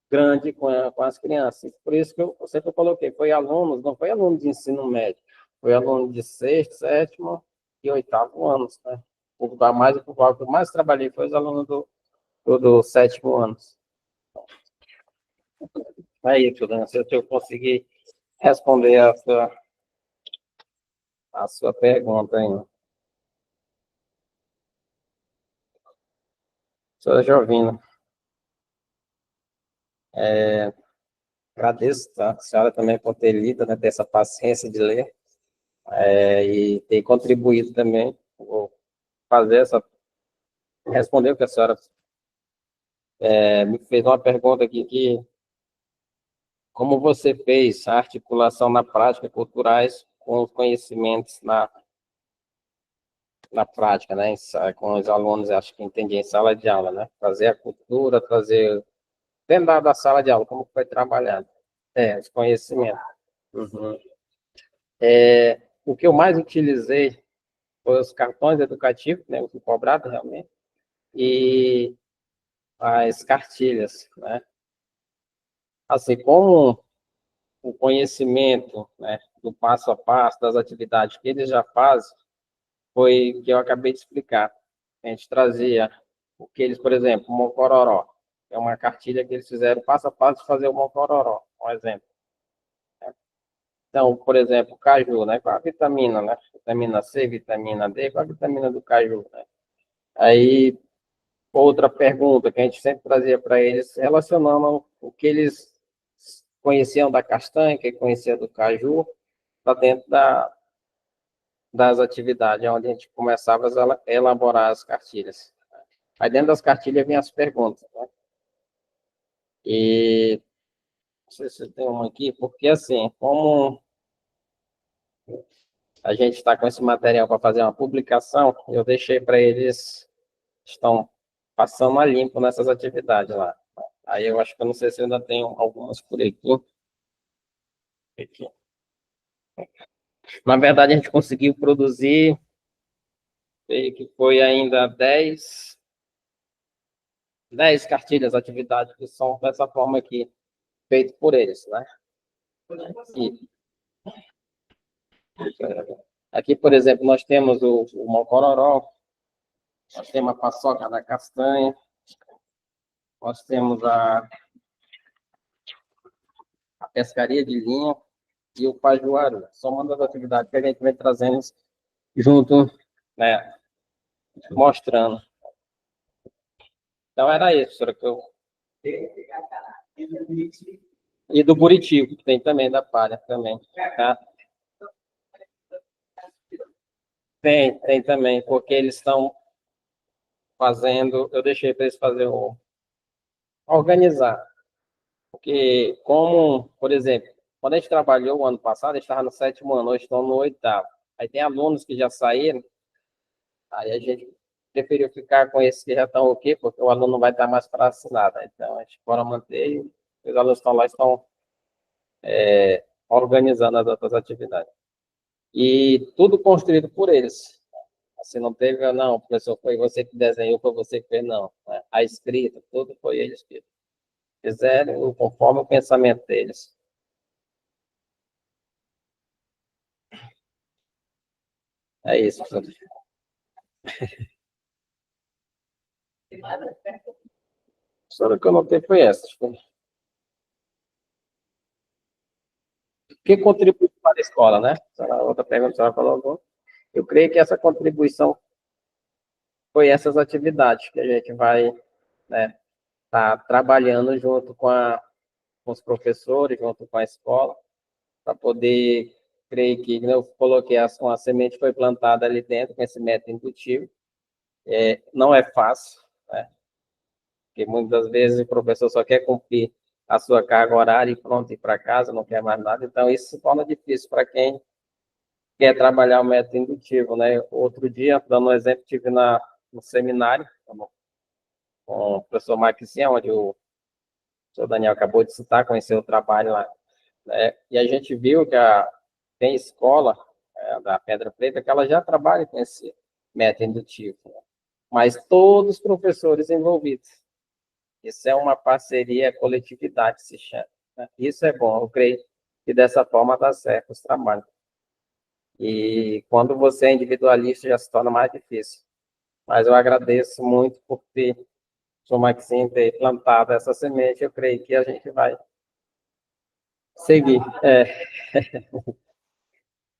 grande com as crianças. Por isso que eu sempre coloquei, não foi aluno de ensino médio, foi aluno de sexto, sétimo e oitavo anos, né? O que eu mais trabalhei foi os alunos do sétimo ano. Aí, Juliana, se eu conseguir responder a sua pergunta aí. Senhora Jovina, agradeço, tá? A senhora também por ter lido, né, ter essa paciência de ler, e ter contribuído também, vou responder o que a senhora me fez uma pergunta aqui, que como você fez a articulação na prática culturais com os conhecimentos na prática, né, com os alunos, acho que entendi, em sala de aula, né, trazer a cultura, dentro da sala de aula, como foi trabalhado, os conhecimentos. Uhum. O que eu mais utilizei foi os cartões educativos, né, o que cobrado realmente, e as cartilhas, né, assim, como o conhecimento, né, do passo a passo, das atividades que eles já fazem, foi o que eu acabei de explicar. A gente trazia o que eles, por exemplo, o Mocororó, é uma cartilha que eles fizeram passo a passo de fazer o Mocororó, um exemplo. Então, por exemplo, o caju, né, qual a vitamina, né, vitamina C, vitamina D, qual a vitamina do caju, né? Aí, outra pergunta que a gente sempre trazia para eles, relacionando o que eles conheciam da castanha, que conheciam do caju, para dentro das atividades, onde a gente começava a elaborar as cartilhas. Aí dentro das cartilhas vinham as perguntas, né? E não sei se tem uma aqui, porque assim, como a gente está com esse material para fazer uma publicação, eu deixei para eles, estão passando a limpo nessas atividades lá. Aí eu acho que eu não sei se eu ainda tenho algumas por aqui. Na verdade, a gente conseguiu produzir, que foi ainda 10 cartilhas, atividades que são dessa forma aqui, feito por eles, né? Aqui, por exemplo, nós temos o Mocororó, nós temos a paçoca da castanha, nós temos pescaria de linha e o pajuaru. São uma das atividades que a gente vem trazendo junto, né, mostrando. Então, era isso, professora, que eu... E do Buriti, que tem também, da palha também, tá? Tem também, porque eles estão fazendo, eu deixei para eles fazer organizar. Porque, como, por exemplo, quando a gente trabalhou o ano passado, a gente estava no 7º ano, hoje estão no 8º. Aí tem alunos que já saíram, aí a gente preferiu ficar com esses que já estão ok, porque o aluno não vai estar mais para assinar, né? Então, a gente bora manter, os alunos estão lá, estão organizando as outras atividades. E tudo construído por eles. Assim, não teve, não, o professor foi você que desenhou, foi você que fez, não. A escrita, tudo foi eles que fizeram conforme o pensamento deles. É isso, professor. Só que eu notei foi essa. O que contribui para a escola, né? A outra pergunta que a senhora falou. Eu creio que essa contribuição foi essas atividades que a gente vai, né, tá trabalhando junto com os professores, junto com a escola, para poder, creio que, né, eu coloquei, uma semente foi plantada ali dentro com esse método indutivo. Não é fácil, né? Porque muitas vezes o professor só quer cumprir a sua carga horária e pronto, ir para casa, não quer mais nada. Então, isso se torna difícil para quem quer trabalhar o método indutivo, né? Outro dia, dando um exemplo, estive no seminário com o professor Maxinha, onde o senhor Daniel acabou de citar, conheceu o trabalho lá. E a gente viu que tem escola da Pedra Preta que ela já trabalha com esse método indutivo, né? Mas todos os professores envolvidos. Isso é uma parceria, coletividade, se chama, né? Isso é bom, eu creio que dessa forma dá certo os trabalhos. E quando você é individualista, já se torna mais difícil. Mas eu agradeço muito por ter, o senhor Maxime, ter plantado essa semente. Eu creio que a gente vai seguir.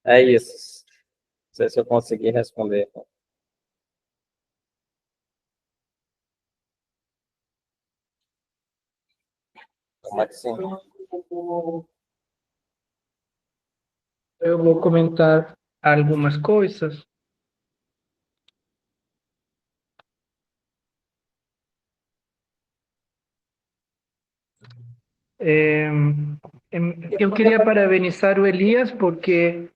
É isso. Não sei se eu consegui responder. Maxime. Eu vou comentar algumas coisas. Eu queria parabenizar o Elias, porque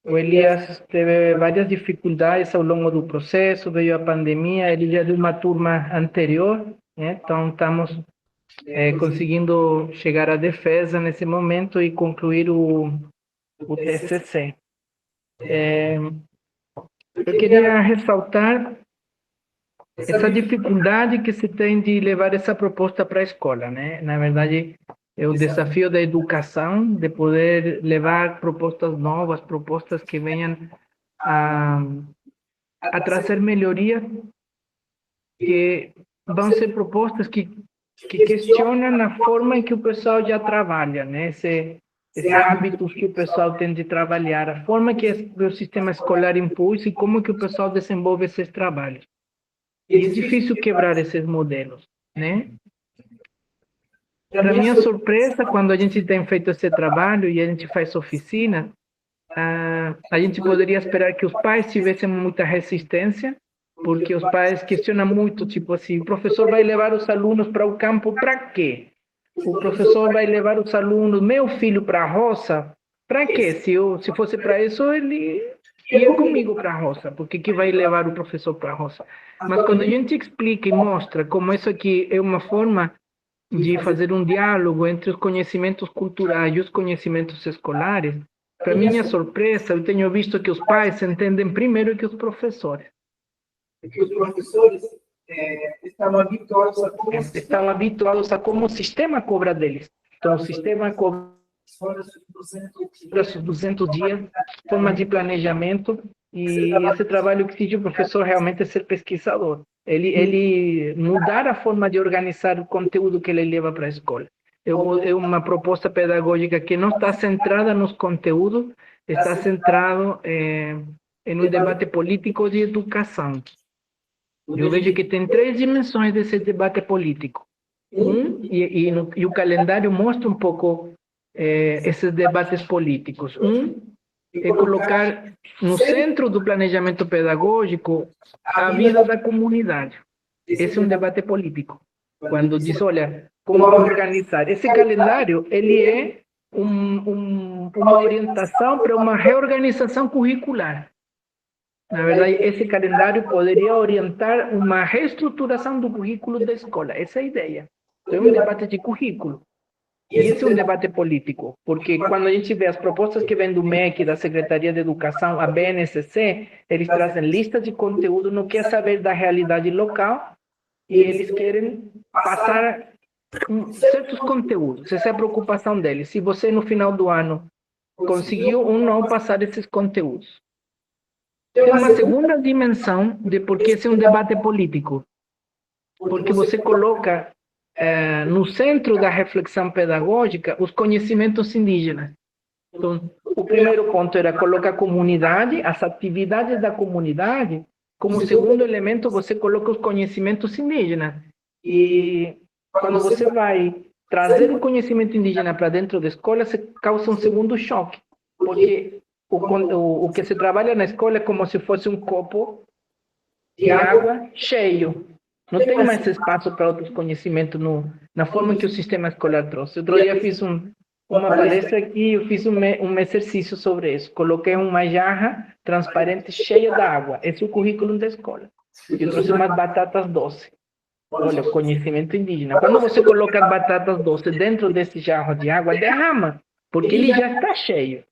o Elias teve várias dificuldades ao longo do processo, veio a pandemia, ele já é de uma turma anterior, né? Então estamos conseguindo chegar à defesa nesse momento e concluir o TCC. Eu queria ressaltar essa dificuldade que se tem de levar essa proposta para a escola, né? Na verdade, é o desafio da educação, de poder levar propostas novas, propostas que venham a trazer melhorias, que vão ser propostas que questionam a forma em que o pessoal já trabalha, né? Esse hábitos que o pessoal tem de trabalhar, a forma que o sistema escolar impôs e como que o pessoal desenvolve esses trabalhos. E é difícil quebrar esses modelos, né? Para minha surpresa, quando a gente tem feito esse trabalho e a gente faz oficina, a gente poderia esperar que os pais tivessem muita resistência, porque os pais questionam muito, tipo assim, o professor vai levar os alunos para o campo para quê? O professor vai levar os alunos, meu filho, para a roça, para quê? Se fosse para isso, ele ia comigo para a roça, porque que vai levar o professor para a roça? Mas quando a gente explica e mostra como isso aqui é uma forma de fazer um diálogo entre os conhecimentos culturais e os conhecimentos escolares, para minha surpresa, eu tenho visto que os pais entendem primeiro que os professores. Que os professores estavam habituados a como o sistema cobra deles. Então, o sistema cobra os 200 dias, forma de planejamento, e esse trabalho que exige o professor realmente é ser pesquisador. Ele mudar a forma de organizar o conteúdo que ele leva para a escola. é uma proposta pedagógica que não está centrada nos conteúdos, está centrado em um debate político de educação. Eu vejo que tem 3 dimensões desse debate político. E o calendário mostra um pouco esses debates políticos. É colocar no centro do planejamento pedagógico a vida da comunidade. Esse é um debate político. Quando diz, olha, como vamos organizar? Esse calendário, ele é uma orientação para uma reorganização curricular. Na verdade, esse calendário poderia orientar uma reestruturação do currículo da escola. Essa é a ideia. Então, é um debate de currículo. E esse é um debate político, porque quando a gente vê as propostas que vêm do MEC, da Secretaria de Educação, a BNCC, eles trazem listas de conteúdo, não quer saber da realidade local, e eles querem passar certos conteúdos. Essa é a preocupação deles. Se você, no final do ano, conseguiu ou não passar esses conteúdos. Tem uma segunda dimensão de por que esse é um debate político. Porque você coloca no centro da reflexão pedagógica os conhecimentos indígenas. Então, o primeiro ponto era colocar a comunidade, as atividades da comunidade. Como segundo elemento, você coloca os conhecimentos indígenas. E quando você vai trazer o conhecimento indígena para dentro da escola, você causa um segundo choque. Porque o que se trabalha na escola é como se fosse um copo de água cheio. Não tem mais espaço para outros conhecimentos na forma que o sistema escolar trouxe. Outro dia fiz uma palestra aqui, eu fiz um exercício sobre isso. Coloquei uma jarra transparente cheia de água. Esse é o currículo da escola. Eu trouxe umas batatas doces. Olha, conhecimento indígena. Quando você coloca as batatas doces dentro desse jarro de água, derrama, porque ele já está cheio.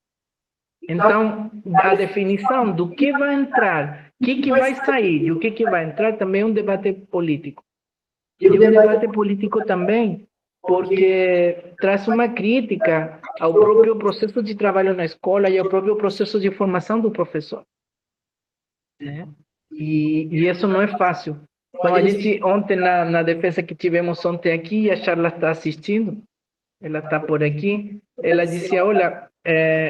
Então, a definição do que vai entrar, o que vai sair e o que vai entrar também é um debate político. E um debate político também porque traz uma crítica ao próprio processo de trabalho na escola e ao próprio processo de formação do professor. E isso não é fácil. Então, a gente, ontem, na defesa que tivemos ontem aqui, a Charla está assistindo, ela está por aqui, ela disse, olha,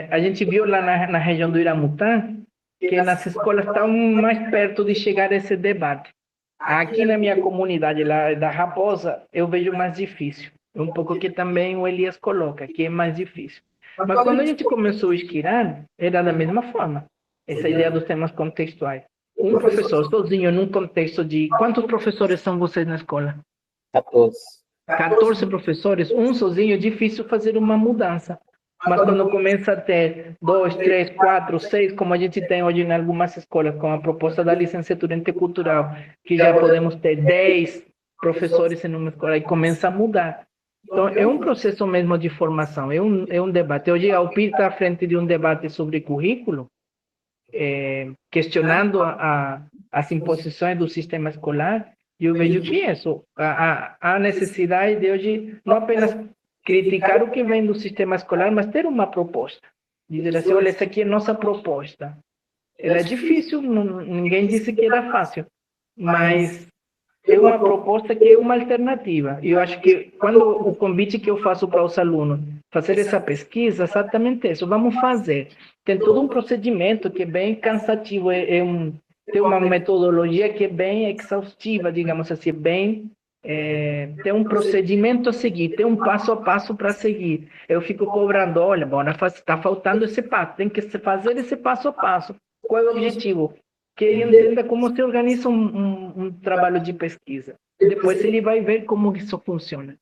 a gente viu lá na região do Iramutã, que nas escolas estão mais perto de chegar a esse debate. Aqui na minha comunidade, lá da Raposa, eu vejo mais difícil. É um pouco que também o Elias coloca, que é mais difícil. Mas quando a gente começou a esquirar, era da mesma forma. Essa ideia dos temas contextuais. Um professor sozinho num contexto de... Quantos professores são vocês na escola? 14. 14 professores, um sozinho, é difícil fazer uma mudança. Mas quando começa a ter 2, 3, 4, 6, como a gente tem hoje em algumas escolas, com a proposta da licenciatura intercultural, que já podemos ter 10 professores em uma escola, e começa a mudar. Então, é um processo mesmo de formação, é um debate. Hoje, a UPI está à frente de um debate sobre currículo, questionando as imposições do sistema escolar, e eu vejo que isso, a necessidade de hoje não apenas criticar o que vem do sistema escolar, mas ter uma proposta. Dizer assim, olha, essa aqui é nossa proposta. Ela é difícil, ninguém disse que era fácil, mas é uma proposta que é uma alternativa. E eu acho que quando o convite que eu faço para os alunos fazer essa pesquisa, exatamente isso, vamos fazer. Tem todo um procedimento que é bem cansativo, tem uma metodologia que é bem exaustiva, digamos assim, tem um procedimento a seguir, tem um passo a passo para seguir. Eu fico cobrando, olha, está faltando esse passo, tem que fazer esse passo a passo. Qual é o objetivo? Que ele entenda como se organiza um trabalho de pesquisa. Depois ele vai ver como isso funciona.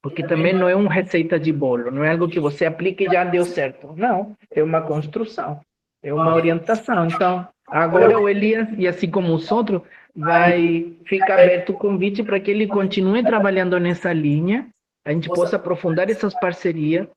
Porque também não é uma receita de bolo, não é algo que você aplica e já deu certo. Não, é uma construção, é uma orientação. Então, agora o Elias, e assim como os outros, vai ficar aberto o convite para que ele continue trabalhando nessa linha, a gente possa aprofundar essas parcerias.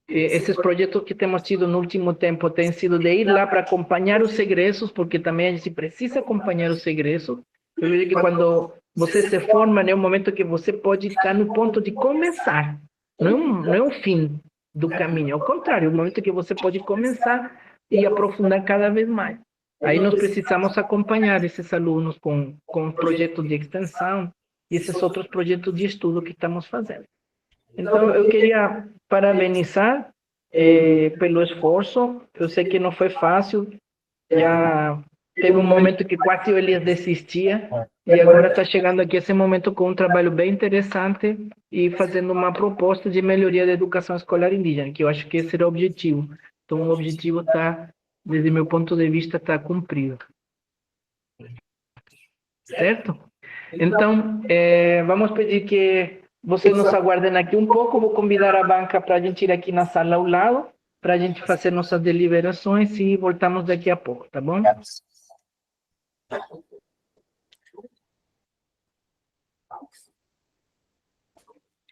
Esses projetos que temos tido no último tempo têm sido de ir lá para acompanhar os egressos, porque também a gente precisa acompanhar os egressos. Eu vejo que quando você se forma, é um momento que você pode estar no ponto de começar. Não é um fim do caminho, ao contrário, é um momento que você pode começar e aprofundar cada vez mais. Aí nós precisamos acompanhar esses alunos com projetos de extensão e esses outros projetos de estudo que estamos fazendo. Então, eu queria parabenizar pelo esforço. Eu sei que não foi fácil. Já teve um momento que quase o Elias desistia. E agora está chegando aqui esse momento com um trabalho bem interessante e fazendo uma proposta de melhoria da educação escolar indígena, que eu acho que esse era o objetivo. Então, o objetivo está, desde meu ponto de vista, está cumprido. Certo? Então, vamos pedir que vocês nos aguardem aqui um pouco. Vou convidar a banca para a gente ir aqui na sala ao lado, para a gente fazer nossas deliberações e voltamos daqui a pouco, tá bom?